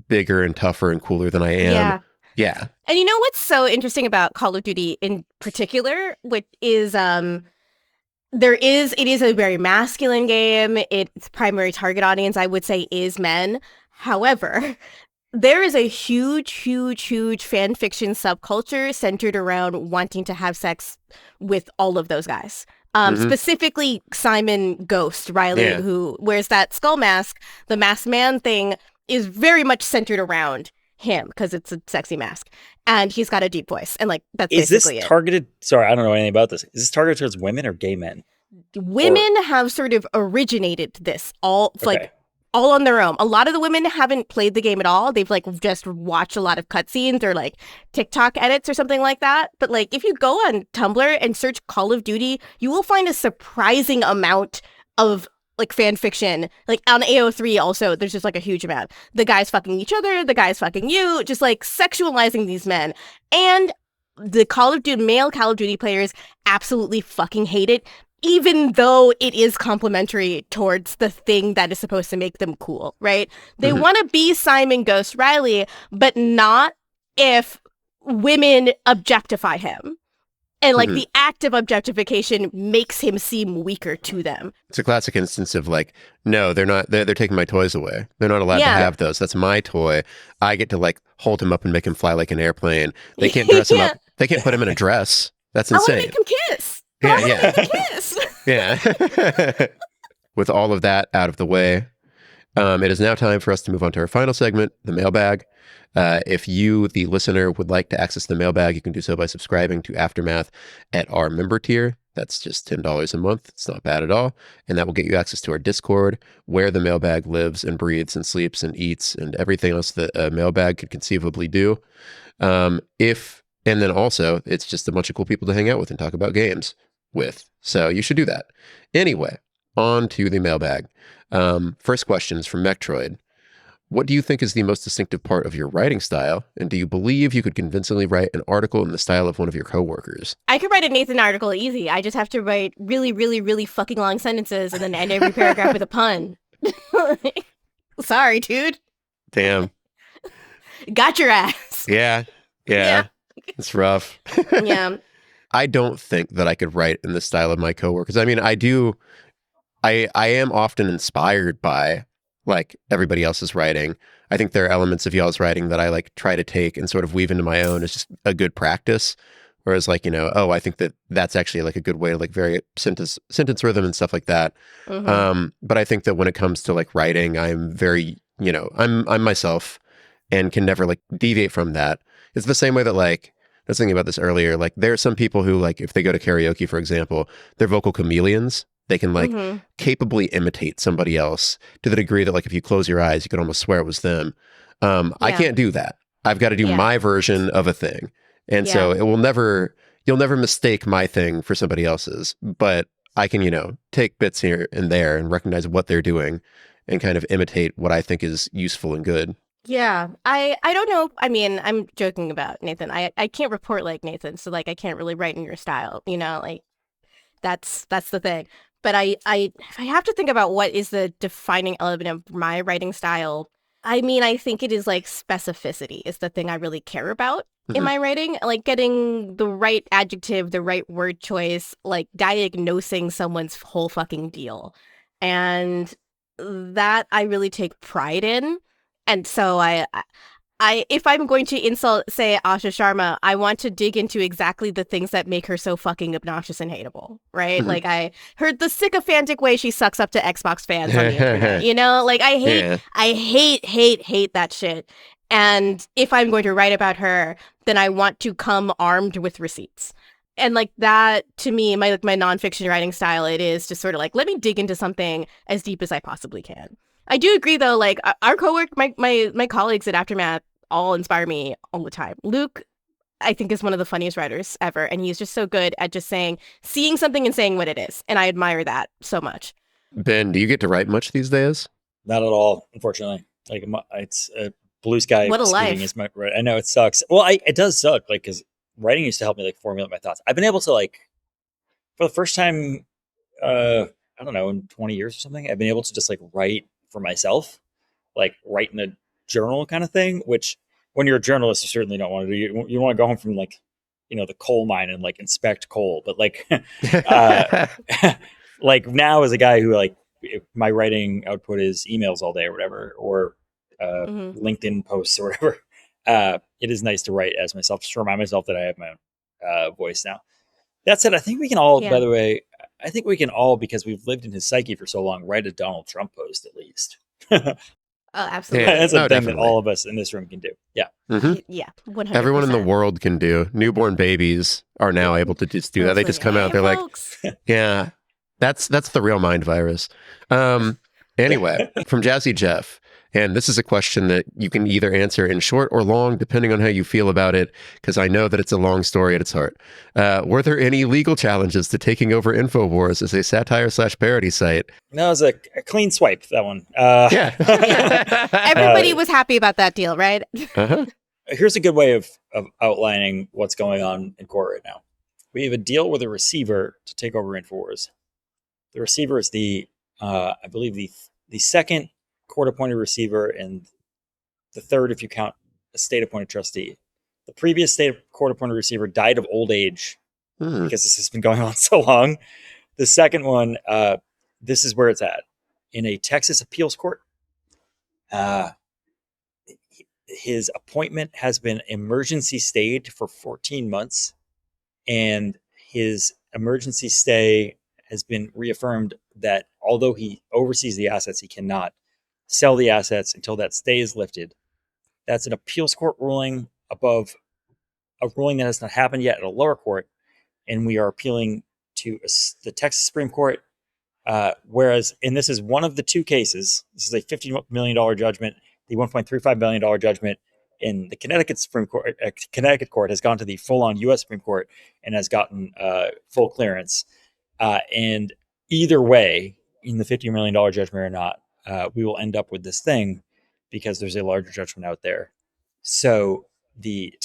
bigger and tougher and cooler than I am. Yeah. And you know what's so interesting about Call of Duty in particular, which is it is a very masculine game. Its primary target audience, I would say, is men. However, there is a huge fan fiction subculture centered around wanting to have sex with all of those guys. Specifically Simon Ghost Riley, who wears that skull mask. The masked man thing is very much centered around him because it's a sexy mask and he's got a deep voice, and like that's basically it. Targeted? Sorry, I don't know anything about this. Is this targeted towards women or gay men? Women have sort of originated this all on their own. A lot of the women haven't played the game at all. They've like just watched a lot of cutscenes or like TikTok edits or something like that. But like if you go on Tumblr and search Call of Duty, you will find a surprising amount of like fan fiction. Like on AO3 also, there's just like a huge amount. The guys fucking each other, the guys fucking you, just like sexualizing these men. And the male Call of Duty players absolutely fucking hate it, even though it is complimentary towards the thing that is supposed to make them cool, right? They want to be Simon Ghost Riley, but not if women objectify him. And like the act of objectification makes him seem weaker to them. It's a classic instance of like, no, they're not. They're taking my toys away. They're not allowed to have those. That's my toy. I get to like hold him up and make him fly like an airplane. They can't dress him up. They can't put him in a dress. That's insane. I want to make him kiss. Kiss. Yeah. With all of that out of the way, it is now time for us to move on to our final segment, the mailbag. If you, the listener, would like to access the mailbag, you can do so by subscribing to Aftermath at our member tier. That's just $10 a month. It's not bad at all. And that will get you access to our Discord, where the mailbag lives and breathes and sleeps and eats and everything else that a mailbag could conceivably do. And then also, it's just a bunch of cool people to hang out with and talk about games with. So you should do that. Anyway, on to the mailbag. First question is from Mectroid. What do you think is the most distinctive part of your writing style? And do you believe you could convincingly write an article in the style of one of your coworkers? I could write a Nathan article easy. I just have to write really, really, really fucking long sentences and then end every paragraph with a pun. Sorry, dude. Damn. Got your ass. Yeah. It's rough. Yeah. I don't think that I could write in the style of my coworkers. I mean, I am often inspired by like everybody else's writing. I think there are elements of y'all's writing that I like try to take and sort of weave into my own as just a good practice. Whereas like, I think that that's actually like a good way to like vary sentence rhythm and stuff like that. But I think that when it comes to like writing, I'm very, I'm myself and can never like deviate from that. It's the same way that like, I was thinking about this earlier. Like there are some people who like, if they go to karaoke, for example, they're vocal chameleons. They can like capably imitate somebody else to the degree that like, if you close your eyes, you could almost swear it was them. I can't do that. I've got to do my version of a thing. And so you'll never mistake my thing for somebody else's, but I can, take bits here and there and recognize what they're doing and kind of imitate what I think is useful and good. Yeah, I don't know. I mean, I'm joking about Nathan. I can't report like Nathan, so like I can't really write in your style, like that's the thing. But if I have to think about what is the defining element of my writing style, I mean, I think it is like specificity is the thing I really care about in my writing. Like getting the right adjective, the right word choice, like diagnosing someone's whole fucking deal. And that I really take pride in. And so I if I'm going to insult, say, Asha Sharma, I want to dig into exactly the things that make her so fucking obnoxious and hateable, right? Like I heard the sycophantic way she sucks up to Xbox fans on the internet, like I hate that shit. And if I'm going to write about her, then I want to come armed with receipts. And like that, to me, my nonfiction writing style, it is just sort of like, let me dig into something as deep as I possibly can. I do agree, though, like our cowork, my colleagues at Aftermath all inspire me all the time. Luke, I think, is one of the funniest writers ever. And he's just so good at just seeing something and saying what it is. And I admire that so much. Ben, do you get to write much these days? Not at all, unfortunately. Like it's a blue sky. What a life. Is I know it sucks. Well, it does suck. Like, because writing used to help me like formulate my thoughts. I've been able to like, for the first time, I don't know, in 20 years or something, I've been able to just like write for myself, like write in a journal kind of thing, which when you're a journalist, you certainly don't want to do. You want to go home from like, the coal mine and like inspect coal. But like, like now as a guy who like, my writing output is emails all day or whatever, or LinkedIn posts or whatever. It is nice to write as myself, just to remind myself that I have my own voice now. That said, I think we can all, by the way, because we've lived in his psyche for so long, write a Donald Trump post at least. Oh, absolutely. That's a thing that all of us in this room can do. Yeah. Yeah. 100%. Everyone in the world can do. Newborn babies are now able to just do that. They just come out. They're folks. Like, yeah, that's the real mind virus. Anyway, from Jazzy Jeff. And this is a question that you can either answer in short or long, depending on how you feel about it, because I know that it's a long story at its heart. Were there any legal challenges to taking over Infowars as a satire/parody site? No, it was a clean swipe, that one. Yeah. Everybody was happy about that deal, right? Here's a good way of outlining what's going on in court right now. We have a deal with a receiver to take over Infowars. The receiver is I believe the second court-appointed receiver and the third if you count a state-appointed trustee. The previous court-appointed receiver died of old age because this has been going on so long. The second one, this is where it's at. In a Texas appeals court, his appointment has been emergency stayed for 14 months, and his emergency stay has been reaffirmed that although he oversees the assets, he cannot sell the assets until that stay is lifted. That's an appeals court ruling above a ruling that has not happened yet at a lower court, and we are appealing to the Texas Supreme Court. Whereas, and this is one of the two cases, this is a $50 million judgment. The $1.35 billion judgment in the Connecticut Supreme Court, Connecticut court has gone to the full-on U.S. Supreme Court and has gotten full clearance. And either way, in the $50 million judgment or not, we will end up with this thing because there's a larger judgment out there. So the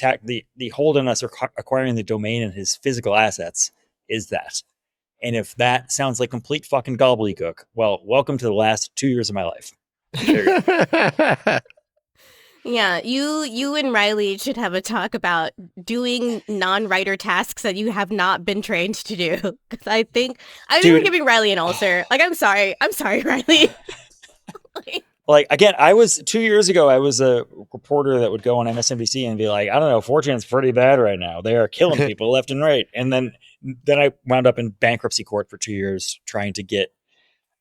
hold on us acquiring the domain and his physical assets is that. And if that sounds like complete fucking gobbledygook, well, welcome to the last 2 years of my life. Yeah, you and Riley should have a talk about doing non-writer tasks that you have not been trained to do. Because I think I'm even giving Riley an ulcer. Like, I'm sorry, Riley. Like, again, I was 2 years ago, I was a reporter that would go on MSNBC and be like, I don't know, 4chan's pretty bad right now. They are killing people left and right. And then I wound up in bankruptcy court for 2 years trying to get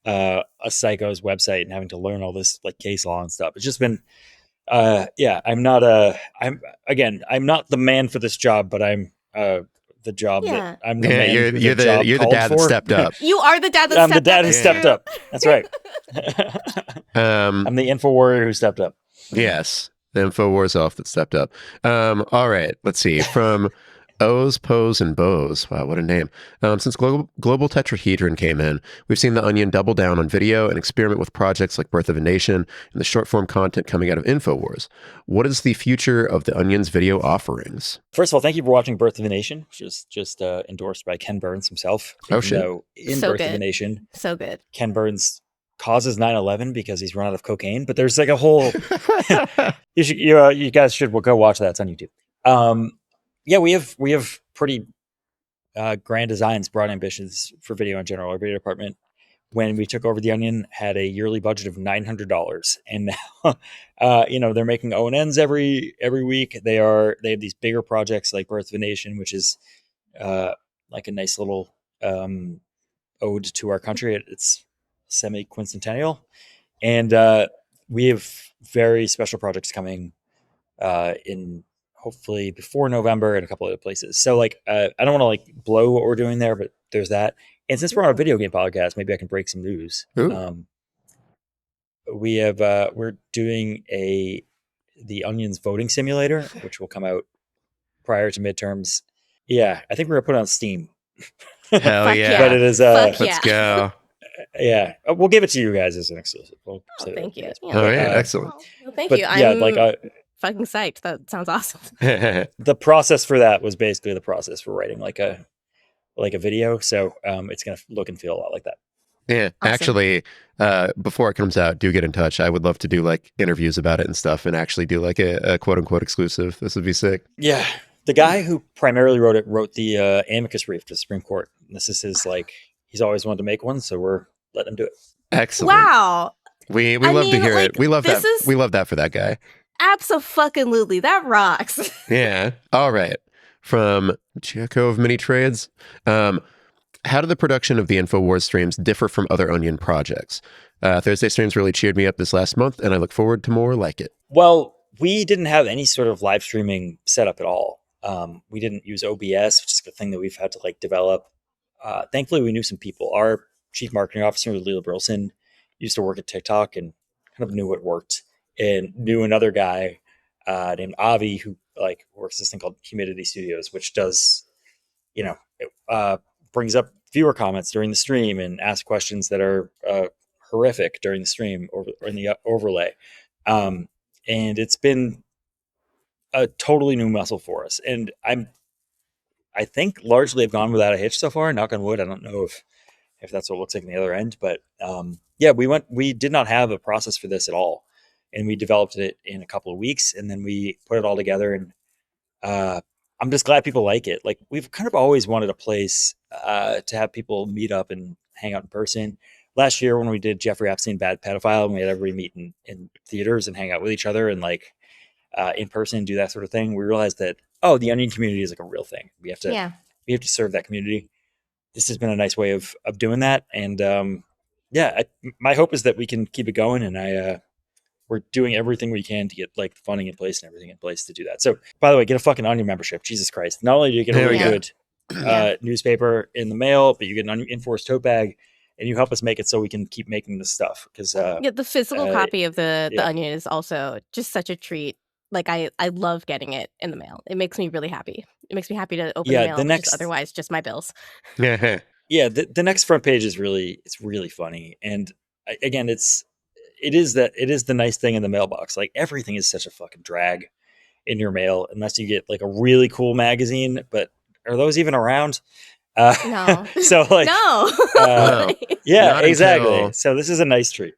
a psycho's website and having to learn all this like case law and stuff. It's just been, I'm not the man for this job, but I'm the job that I'm the man. You're the dad that stepped up. You are the dad that I'm stepped up. the dad who stepped up. That's right. I'm the info warrior who stepped up. Yes, the Infowars elf that stepped up. All right, let's see. From O's, Pose, and Bows. Wow, what a name. Since Global Tetrahedron came in, we've seen The Onion double down on video and experiment with projects like Birth of a Nation and the short-form content coming out of Infowars. What is the future of The Onion's video offerings? First of all, thank you for watching Birth of a Nation, which is just endorsed by Ken Burns himself. Oh, shit. In So Birth good. of a Nation, So good. Ken Burns causes 9/11 because he's run out of cocaine, but there's like a whole you guys should go watch that. It's on YouTube. We have pretty grand designs, broad ambitions for video in general. Our video department, when we took over The Onion, had a yearly budget of $900, and now they're making O&Ns every week. They have these bigger projects like Birth of a Nation, which is like a nice little ode to our country. It's semi-quincentennial, and we have very special projects coming in hopefully before November and a couple other places. So like I don't want to like blow what we're doing there, but there's that. And since we're on a video game podcast, maybe I can break some news. We're doing the Onion's voting simulator, which will come out prior to midterms. Yeah, I think we're gonna put it on Steam. Hell yeah. But it is let's go. Yeah, we'll give it to you guys as an exclusive. Thank you. All right, excellent. Well, thank But you. yeah, I'm like fucking psyched. That sounds awesome. the process for that was basically the process for writing like a video. So it's gonna look and feel a lot like that. Yeah, Awesome. actually, before it comes out, do get in touch. I would love to do like interviews about it and stuff, and actually do like a quote unquote exclusive. This would be sick. Yeah, the guy who primarily wrote the amicus brief to the Supreme Court. This is his he's always wanted to make one, so we're letting him do it. Excellent. Wow. We love to hear it. We love that. We love that for that guy. Abso-fucking-lutely. That rocks. Yeah. All right. From Chico of Mini Trades. How did the production of the Infowars streams differ from other Onion projects? Thursday streams really cheered me up this last month, and I look forward to more like it. Well, we didn't have any sort of live streaming setup at all. We didn't use OBS, which is the thing that we've had to like develop. Thankfully, we knew some people. Our chief marketing officer, Leela Brilson, used to work at TikTok and kind of knew what worked, and knew another guy named Avi who like works this thing called Humidity Studios, which does, brings up viewer comments during the stream and asks questions that are horrific during the stream or in the overlay. And it's been a totally new muscle for us. And I think largely have gone without a hitch so far, knock on wood. I don't know if that's what it looks like on the other end, but we did not have a process for this at all. And we developed it in a couple of weeks, and then we put it all together. And I'm just glad people like it. Like, we've kind of always wanted a place to have people meet up and hang out in person. Last year when we did Jeffrey Epstein Bad Pedophile, and we had everybody meet in theaters and hang out with each other and like in person, do that sort of thing, we realized that, the Onion community is like a real thing. We have to serve that community. This has been a nice way of doing that. And my hope is that we can keep it going. And we're doing everything we can to get like the funding in place and everything in place to do that. So, by the way, get a fucking Onion membership. Jesus Christ. Not only do you get a really good newspaper in the mail, but you get an Onion Infowars tote bag, and you help us make it so we can keep making this stuff. Because the physical copy of the Onion is also just such a treat. Like, I love getting it in the mail. It makes me really happy. It makes me happy to open the mail, which is otherwise just my bills. Yeah. The next front page is really funny. And again, it is the nice thing in the mailbox. Like, everything is such a fucking drag in your mail unless you get like a really cool magazine. But are those even around? No. So like no. Yeah, Not exactly. until- So this is a nice treat.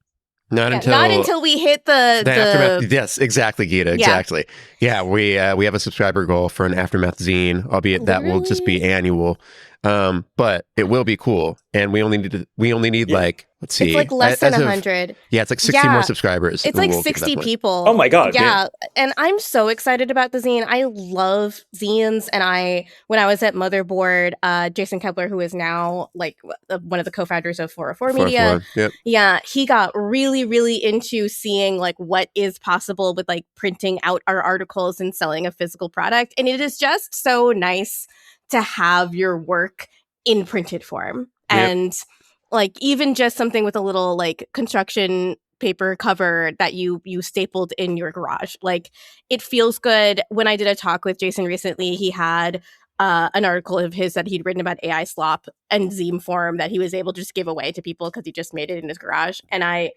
Not Not until we hit the aftermath. Yes, exactly, Gita. Exactly. Yeah, we have a subscriber goal for an aftermath zine, albeit that will just be annual. But it will be cool, and we only need Yeah. like, let's see, It's like less than as of- 100. Yeah, it's like 60 more subscribers. It's and like we'll get to that 60 point. people. Oh my God. Yeah. And I'm so excited about the zine. I love zines. And when I was at Motherboard, Jason Kepler, who is now like one of the co-founders of 404 Media, 404, yep. yeah, he got really, really into seeing like what is possible with like printing out our articles and selling a physical product. And it is just so nice to have your work in printed form. Yep. And like even just something with a little like construction paper cover that you stapled in your garage, like it feels good. When I did a talk with Jason recently, he had an article of his that he'd written about AI slop and zine form that he was able to just give away to people because he just made it in his garage. And I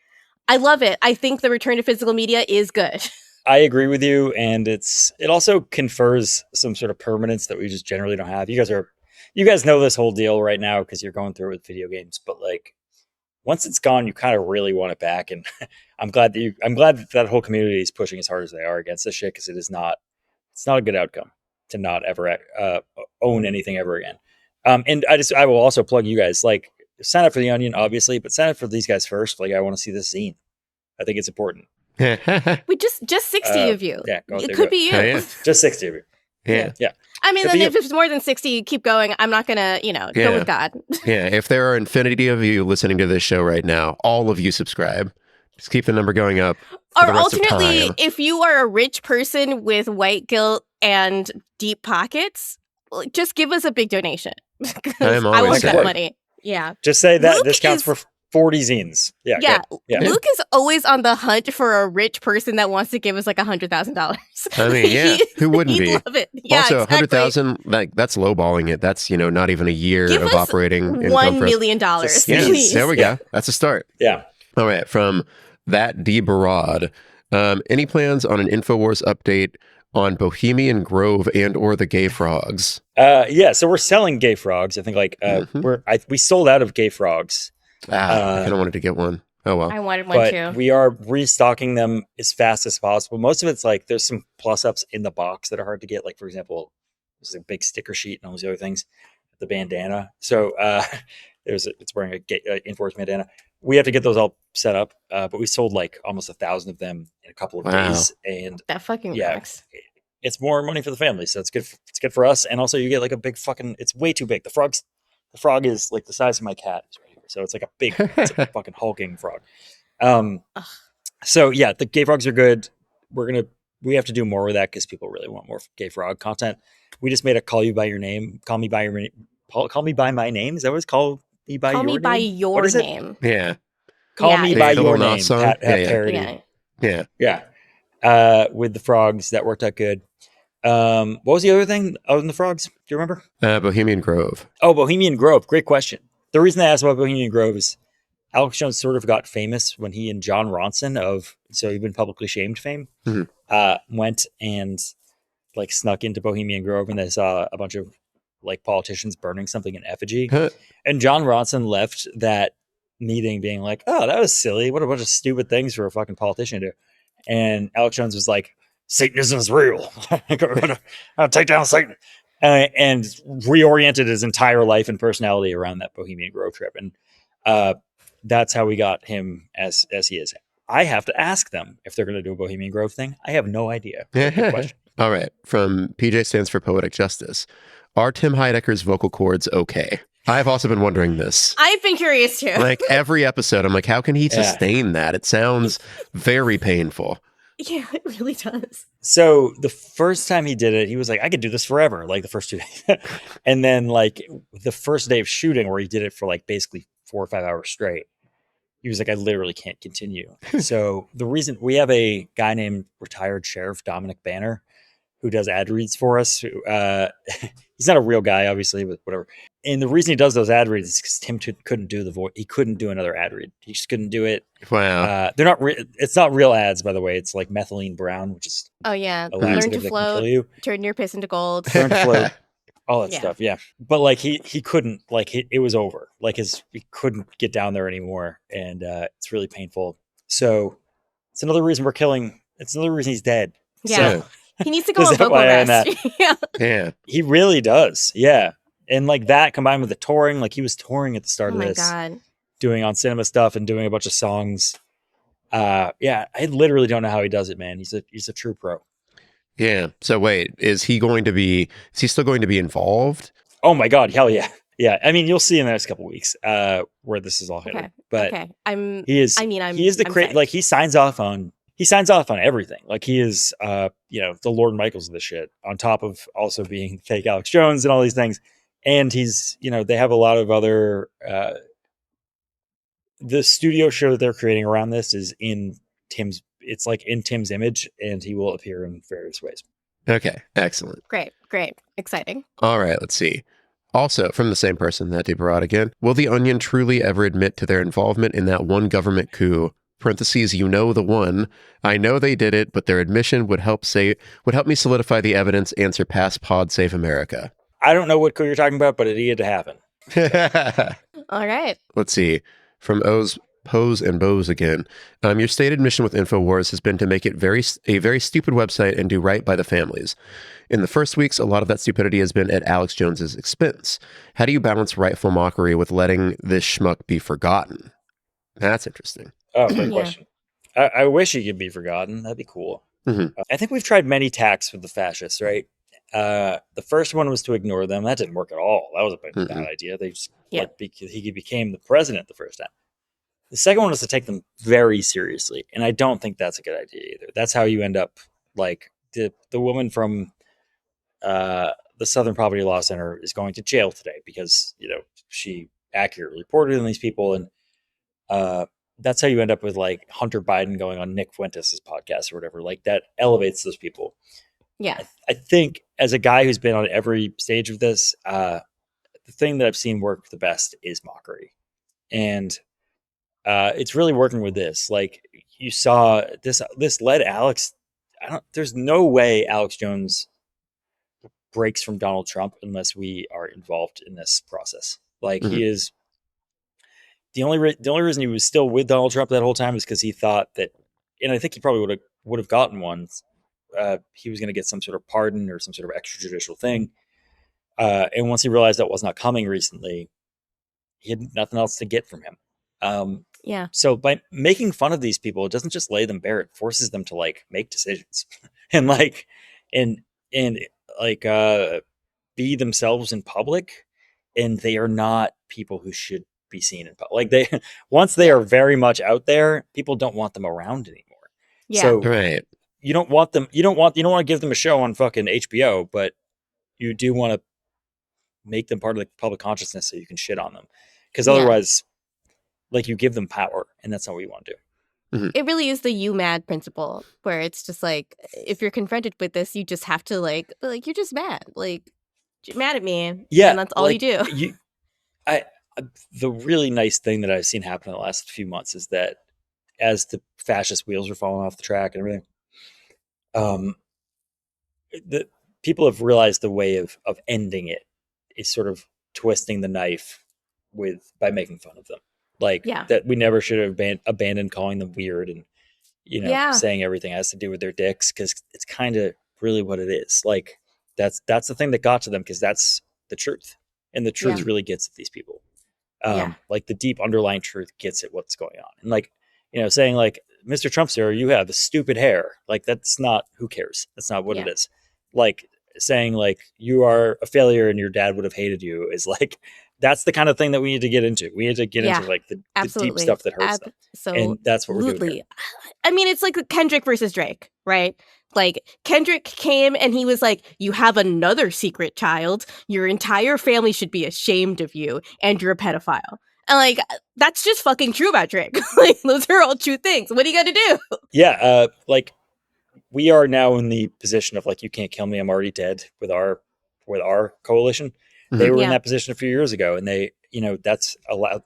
love it. I think the return to physical media is good. I agree with you, and it also confers some sort of permanence that we just generally don't have. You guys know this whole deal right now because you're going through it with video games, but like once it's gone, you kind of really want it back. And I'm glad that whole community is pushing as hard as they are against this shit, because it's not a good outcome to not ever own anything ever again. And I will also plug you guys, like sign up for the Onion, obviously, but sign up for these guys first. Like I want to see this zine. I think it's important. We just 60 of you. Yeah, it could be you. Oh, yeah. Just 60 of you. Yeah. I mean, then if it's more than 60, keep going. I'm not gonna, go with God. Yeah, if there are infinity of you listening to this show right now, all of you subscribe. Just keep the number going up. Or alternately, if you are a rich person with white guilt and deep pockets, just give us a big donation. I am I always want saying. that money. Yeah. Just say that Luke this counts for 40 zines. Yeah. Luke is always on the hunt for a rich person that wants to give us like $100,000. I mean, yeah, who wouldn't be? Love it. Yeah, also, exactly. 100,000, like that's lowballing it. That's not even a year Give of us operating income $1 for us. million. Yeah, Please. there we go. That's a start. Yeah. All right, from that D Barad, any plans on an Infowars update on Bohemian Grove and or the Gay Frogs? Yeah. So we're selling gay frogs. I think like we sold out of gay frogs. I kind of wanted to get one. Oh well. I wanted one But too. we are restocking them as fast as possible. Most of it's like there's some plus ups in the box that are hard to get. Like for example, there's a big sticker sheet and all these other things. The bandana. So it's wearing a gay Infowars bandana. We have to get those all set up. But we sold like almost 1,000 of them in a couple of days, and that fucking yeah, rocks. it's more money for the family, so it's good. It's good for us, and also you get like a big fucking. It's way too big. The frog is like the size of my cat, so it's like it's a fucking hulking frog. So yeah, the gay frogs are good. We have to do more with that because people really want more gay frog content. We just made a call me by my name. Call me by my name. Is that what it's called? Call me by your name. Yeah. Call me by your name. Pat Yeah. parody. Yeah. With the frogs, that worked out good. What was the other thing other than the frogs? Do you remember? Bohemian Grove. Oh, Bohemian Grove. Great question. The reason I asked about Bohemian Grove is Alex Jones sort of got famous when he and John Ronson of So You've Been Publicly Shamed fame went and like snuck into Bohemian Grove, and they saw a bunch of like politicians burning something in effigy. And John Ronson left that meeting being like, oh, that was silly. What a bunch of stupid things for a fucking politician to do. And Alex Jones was like, Satanism is real. I'll take down Satan. And reoriented his entire life and personality around that Bohemian Grove trip. And that's how we got him as he is. I have to ask them if they're going to do a Bohemian Grove thing. I have no idea. Good question. All right. From PJ stands for Poetic Justice. Are Tim Heidecker's vocal cords okay? I've also been wondering this. I've been curious too. Like every episode, I'm like, how can he sustain that? It sounds very painful. Yeah, it really does. So the first time he did it, he was like, I could do this forever, like the first 2 days. And then like the first day of shooting where he did it for like basically 4 or 5 hours straight, he was like, I literally can't continue. So the reason we have a guy named retired Sheriff Dominic Banner who does ad reads for us. He's not a real guy, obviously, but whatever. And the reason he does those ad reads is because Tim couldn't do the voice. He couldn't do another ad read. He just couldn't do it. Wow. They're not. It's not real ads, by the way. It's like methylene brown, which is Learn to float. Turn your piss into gold. Learn to float. All that stuff. Yeah. But like he couldn't. Like it was over. Like he couldn't get down there anymore, and it's really painful. So it's another reason we're killing. It's another reason he's dead. Yeah. So, he needs to go on vocal rest. Yeah. He really does. Yeah. And like that combined with the touring, like he was touring at the start Oh of my this, God. doing on cinema stuff and doing a bunch of songs. Yeah, I literally don't know how he does it, man. He's a true pro. Yeah. So wait, is he still going to be involved? Oh my God, hell yeah. Yeah. I mean, you'll see in the next couple weeks where this is all headed. Okay. But Okay. he is the like psyched. he signs off on everything. Like he is the Lord Michaels of this shit, on top of also being fake Alex Jones and all these things. And he's, they have a lot of other the studio show that they're creating around this is in Tim's image, and he will appear in various ways. Okay, excellent. Great. Exciting. All right, let's see. Also, from the same person, that Barad again. Will The Onion truly ever admit to their involvement in that one government coup? Parentheses, the one. I know they did it, but their admission would help me solidify the evidence and surpass Pod Save America. I don't know what coup you're talking about, but it needed to happen. All right. Let's see. From Pose and Bows again. Your stated mission with Infowars has been to make it a very stupid website and do right by the families. In the first weeks, a lot of that stupidity has been at Alex Jones's expense. How do you balance rightful mockery with letting this schmuck be forgotten? That's interesting. Oh, great question. I wish he could be forgotten. That'd be cool. Mm-hmm. I think we've tried many tacks with the fascists, right? The first one was to ignore them. That didn't work at all. That was a bad idea. They just he became the president the first time. The second one was to take them very seriously, and I don't think that's a good idea either. That's how you end up like the woman from the Southern Poverty Law Center is going to jail today because she accurately reported on these people, and that's how you end up with like Hunter Biden going on Nick Fuentes' podcast or whatever. Like that elevates those people. Yeah. I think as a guy who's been on every stage of this, the thing that I've seen work the best is mockery. And it's really working with this. Like you saw this led Alex. There's no way Alex Jones breaks from Donald Trump unless we are involved in this process. Like he is the only reason he was still with Donald Trump that whole time is because he thought that, and I think he probably would have gotten one. He was going to get some sort of pardon or some sort of extrajudicial thing. And once he realized that was not coming recently, he had nothing else to get from him. So by making fun of these people, it doesn't just lay them bare; it forces them to like make decisions and be themselves in public. And they are not people who should be seen in public. Like once they are very much out there, people don't want them around anymore. Yeah. So right. You don't want to give them a show on fucking HBO, but you do want to make them part of the public consciousness so you can shit on them. Because otherwise, like you give them power, and that's not what you want to do. It really is the you mad principle, where it's just like if you're confronted with this, you just have to like you're just mad, like you're mad at me, and that's all you do. The really nice thing that I've seen happen in the last few months is that as the fascist wheels are falling off the track and everything, the people have realized the way of ending it is sort of twisting the knife by making fun of them. Like that we never should have abandoned calling them weird and saying everything has to do with their dicks, because it's kind of really what it is. Like that's the thing that got to them, because that's the truth, and the truth really gets at these people. Like the deep underlying truth gets at what's going on, and like saying like, Mr. Trump, sir, you have stupid hair. Like that's not, who cares? That's not what it is. Like saying like you are a failure and your dad would have hated you is like, that's the kind of thing that we need to get into. We need to get into like the deep stuff that hurts them. And that's what we're doing here. I mean, it's like Kendrick versus Drake, right? Like Kendrick came and he was like, you have another secret child. Your entire family should be ashamed of you, and you're a pedophile. And like, that's just fucking true about Drake. Like those are all true things. What are you gonna do? Yeah. Like we are now in the position of like, you can't kill me, I'm already dead with our coalition. They were in that position a few years ago, and they, that's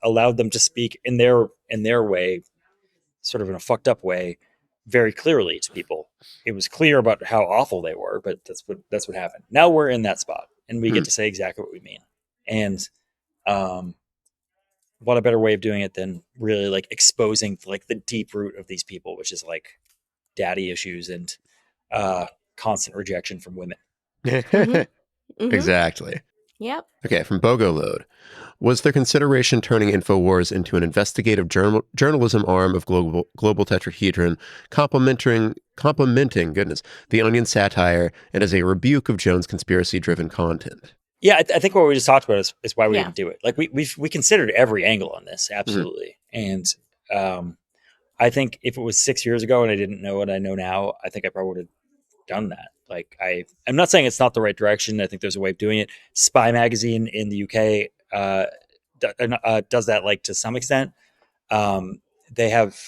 allowed them to speak in their way, sort of in a fucked up way, very clearly to people. It was clear about how awful they were, but that's what happened. Now we're in that spot, and we get to say exactly what we mean. And what a better way of doing it than really like exposing like the deep root of these people, which is like daddy issues and constant rejection from women. Exactly. Yep. Okay, from Bogo Load. Was there consideration turning Infowars into an investigative journalism arm of global tetrahedron, complementing, goodness, the Onion satire and as a rebuke of Jones' conspiracy-driven content? Yeah, I think what we just talked about is why we Yeah. didn't do it. Like we considered every angle on this, absolutely. And I think if it was 6 years ago and I didn't know what I know now, I think I probably would have done that. Like I'm not saying it's not the right direction. I think there's a way of doing it. Spy Magazine in the UK does that like to some extent. Um, they have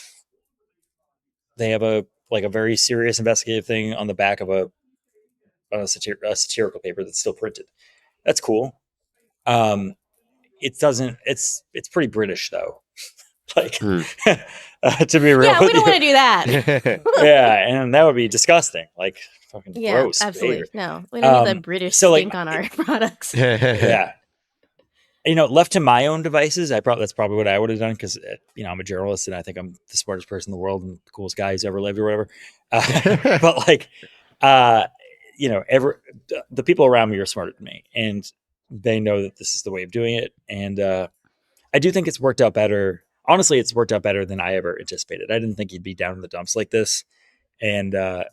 a like a very serious investigative thing on the back of a satirical paper that's still printed. That's cool. It doesn't. It's pretty British though. Like to be real, Yeah, we don't want to do that. Yeah, and that would be disgusting. Like fucking gross. Absolutely. Behavior. No, we don't need that British stink on our products. Yeah. Left to my own devices, that's probably what I would have done because I'm a journalist and I think I'm the smartest person in the world and the coolest guy who's ever lived or whatever. But like, the people around me are smarter than me, and they know that this is the way of doing it. And I do think it's worked out better. Honestly, it's worked out better than I ever anticipated. I didn't think he'd be down in the dumps like this, and I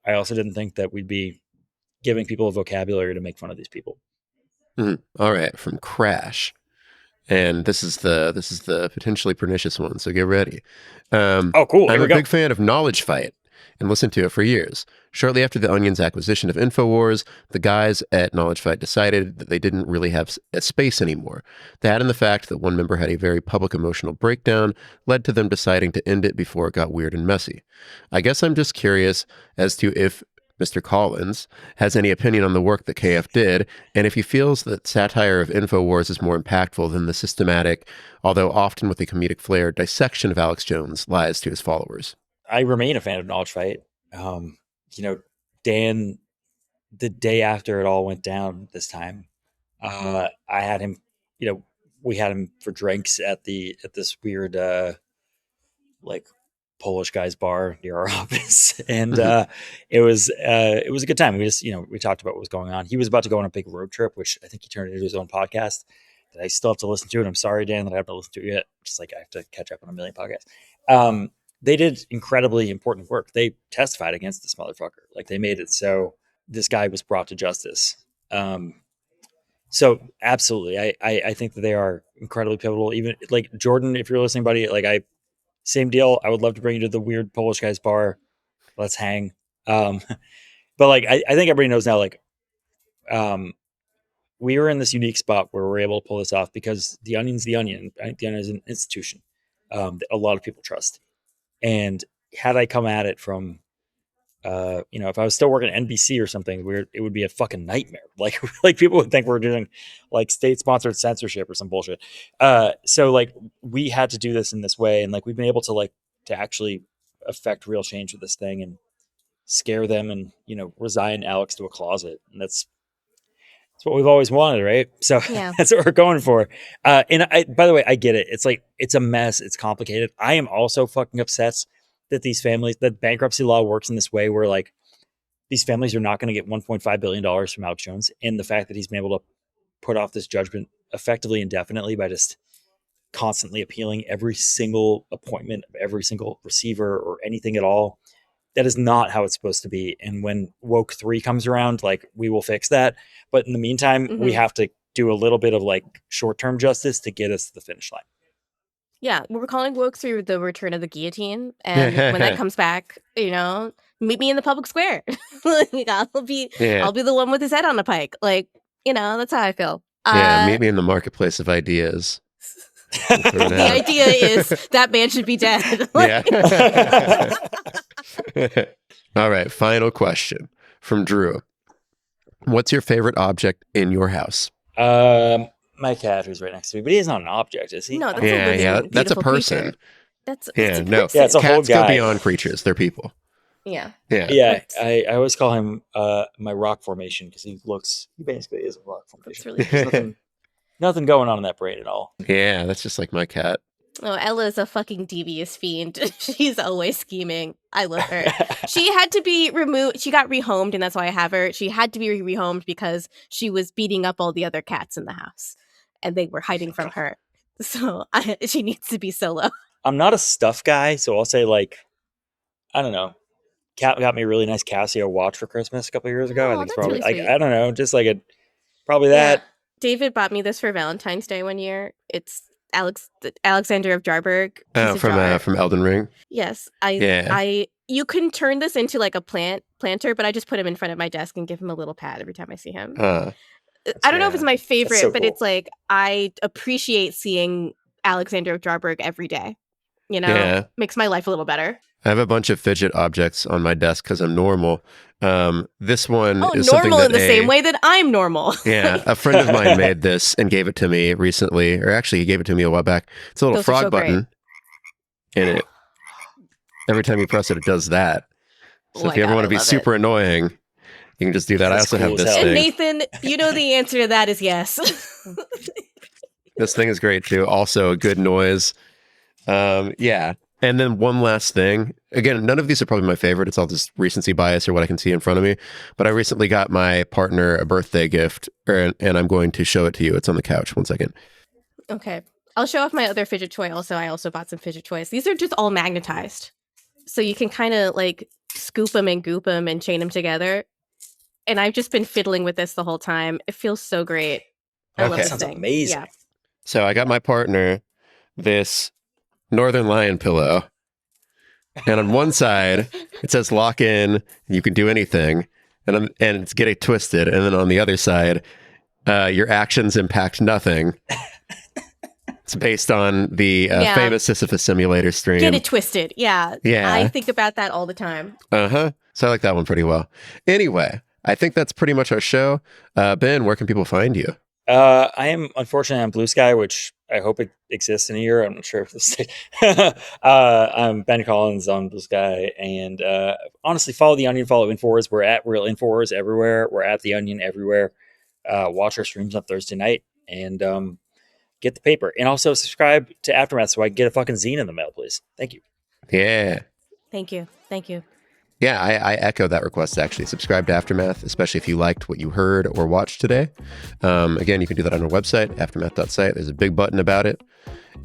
also didn't think that we'd be giving people a vocabulary to make fun of these people. All right, from Crash, and this is the potentially pernicious one, so get ready. Oh, cool! I'm a big fan of Knowledge Fight and listened to it for years. Shortly after the Onion's acquisition of Infowars, the guys at Knowledge Fight decided that they didn't really have a space anymore. That and the fact that one member had a very public emotional breakdown led to them deciding to end it before it got weird and messy. I guess I'm just curious as to if Mr. Collins has any opinion on the work that KF did, and if he feels that satire of Infowars is more impactful than the systematic, although often with a comedic flair, dissection of Alex Jones' lies to his followers. I remain a fan of Knowledge Fight. Dan, the day after it all went down this time, I had him, we had him for drinks at this weird, like Polish guy's bar near our office. And it was a good time. We just, we talked about what was going on. He was about to go on a big road trip, which I think he turned into his own podcast that I still have to listen to. And I'm sorry, Dan, that I haven't listened to it yet. Just like I have to catch up on a million podcasts. They did incredibly important work. They testified against this motherfucker. Like they made it so this guy was brought to justice. So absolutely, I think that they are incredibly pivotal. Even like Jordan, if you're listening, buddy, like same deal. I would love to bring you to the weird Polish guy's bar. Let's hang. But like, I think everybody knows now, like, we were in this unique spot where we're able to pull this off because the Onion's the Onion. I think the Onion is an institution that a lot of people trust. And had I come at it from, if I was still working at NBC or something, it would be a fucking nightmare. Like people would think we're doing like state-sponsored censorship or some bullshit. So like we had to do this in this way, and like we've been able to to actually affect real change with this thing and scare them, and resign Alex to a closet, and that's what we've always wanted, right? So that's what we're going for. And by the way, I get it. It's like, it's a mess. It's complicated. I am also fucking upset that bankruptcy law works in this way where like these families are not going to get $1.5 billion from Alex Jones. And the fact that he's been able to put off this judgment effectively indefinitely by just constantly appealing every single appointment of every single receiver or anything at all. That is not how it's supposed to be. And when woke 3 comes around, like we will fix that. But in the meantime, we have to do a little bit of like short-term justice to get us to the finish line. Yeah, we're calling woke 3 the return of the guillotine. And when that comes back, meet me in the public square. Like, I'll be the one with his head on a pike. Like, that's how I feel. Meet me in the marketplace of ideas. The idea is that man should be dead. All right, final question from Drew. What's your favorite object in your house? My cat, who's right next to me, but he's not an object, is he? No, that's that's a person. Creature. That's it's a whole Cats guy. go beyond creatures; they're people. Yeah. I always call him my rock formation because he basically is a rock formation. That's really nothing going on in that brain at all. Yeah, that's just like my cat. Oh, Ella's a fucking devious fiend. She's always scheming. I love her. She had to be removed. She got rehomed, and that's why I have her. She had to be rehomed because she was beating up all the other cats in the house, and they were hiding from her. So she needs to be solo. I'm not a stuff guy, so I'll say like, I don't know. Cat got me a really nice Casio watch for Christmas a couple of years ago. I Oh, think it's that's probably really like sweet. I don't know, just like probably Yeah. that. David bought me this for Valentine's Day one year. It's Alexander of Jarberg. Oh, from Elden Ring. Yes, Yeah. you can turn this into like a planter, but I just put him in front of my desk and give him a little pat every time I see him. I don't know if it's my favorite, so but cool. it's like I appreciate seeing Alexander of Jarberg every day. You know, Yeah. makes my life a little better. I have a bunch of fidget objects on my desk because I'm normal. This one is normal something that in the same way that I'm normal. Yeah, a friend of mine made this and gave it to me recently, or actually he gave it to me a while back. It's a little Those are frog so button in it. Every time you press it, it does that. So if you ever want to be super annoying, you can just do that. That's I also cool have as this hell. thing. And Nathan, you know the answer to that is yes. This thing is great too. Also a good noise. Yeah. And then one last thing. Again, none of these are probably my favorite. It's all just recency bias or what I can see in front of me. But I recently got my partner a birthday gift, and I'm going to show it to you. It's on the couch. One second. Okay. I'll show off my other fidget toy also. I also bought some fidget toys. These are just all magnetized. So you can kind of like scoop them and goop them and chain them together. And I've just been fiddling with this the whole time. It feels so great. I love That this sounds thing. amazing. Yeah. So I got my partner this Northern Lion pillow. And on one side, it says lock in, you can do anything. And it's get it twisted. And then on the other side, your actions impact nothing. It's based on the famous Sisyphus Simulator stream. Get it twisted. Yeah. Yeah. I think about that all the time. So I like that one pretty well. Anyway, I think that's pretty much our show. Ben, where can people find you? I am unfortunately on Blue Sky, which I hope it exists in a year. I'm not sure if this. I'm Ben Collins on Blue Sky, and honestly, follow the Onion, follow Infowars. We're at Real Infowars everywhere. We're at the Onion everywhere. Watch our streams on Thursday night, and get the paper, and also subscribe to Aftermath so I can get a fucking zine in the mail, please. Thank you. Yeah. Thank you. Yeah, I echo that request, actually. Subscribe to Aftermath, especially if you liked what you heard or watched today. Again, you can do that on our website, aftermath.site. There's a big button about it.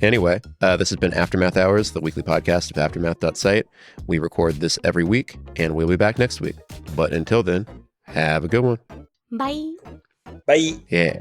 Anyway, this has been Aftermath Hours, the weekly podcast of aftermath.site. We record this every week, and we'll be back next week. But until then, have a good one. Bye. Bye. Yeah.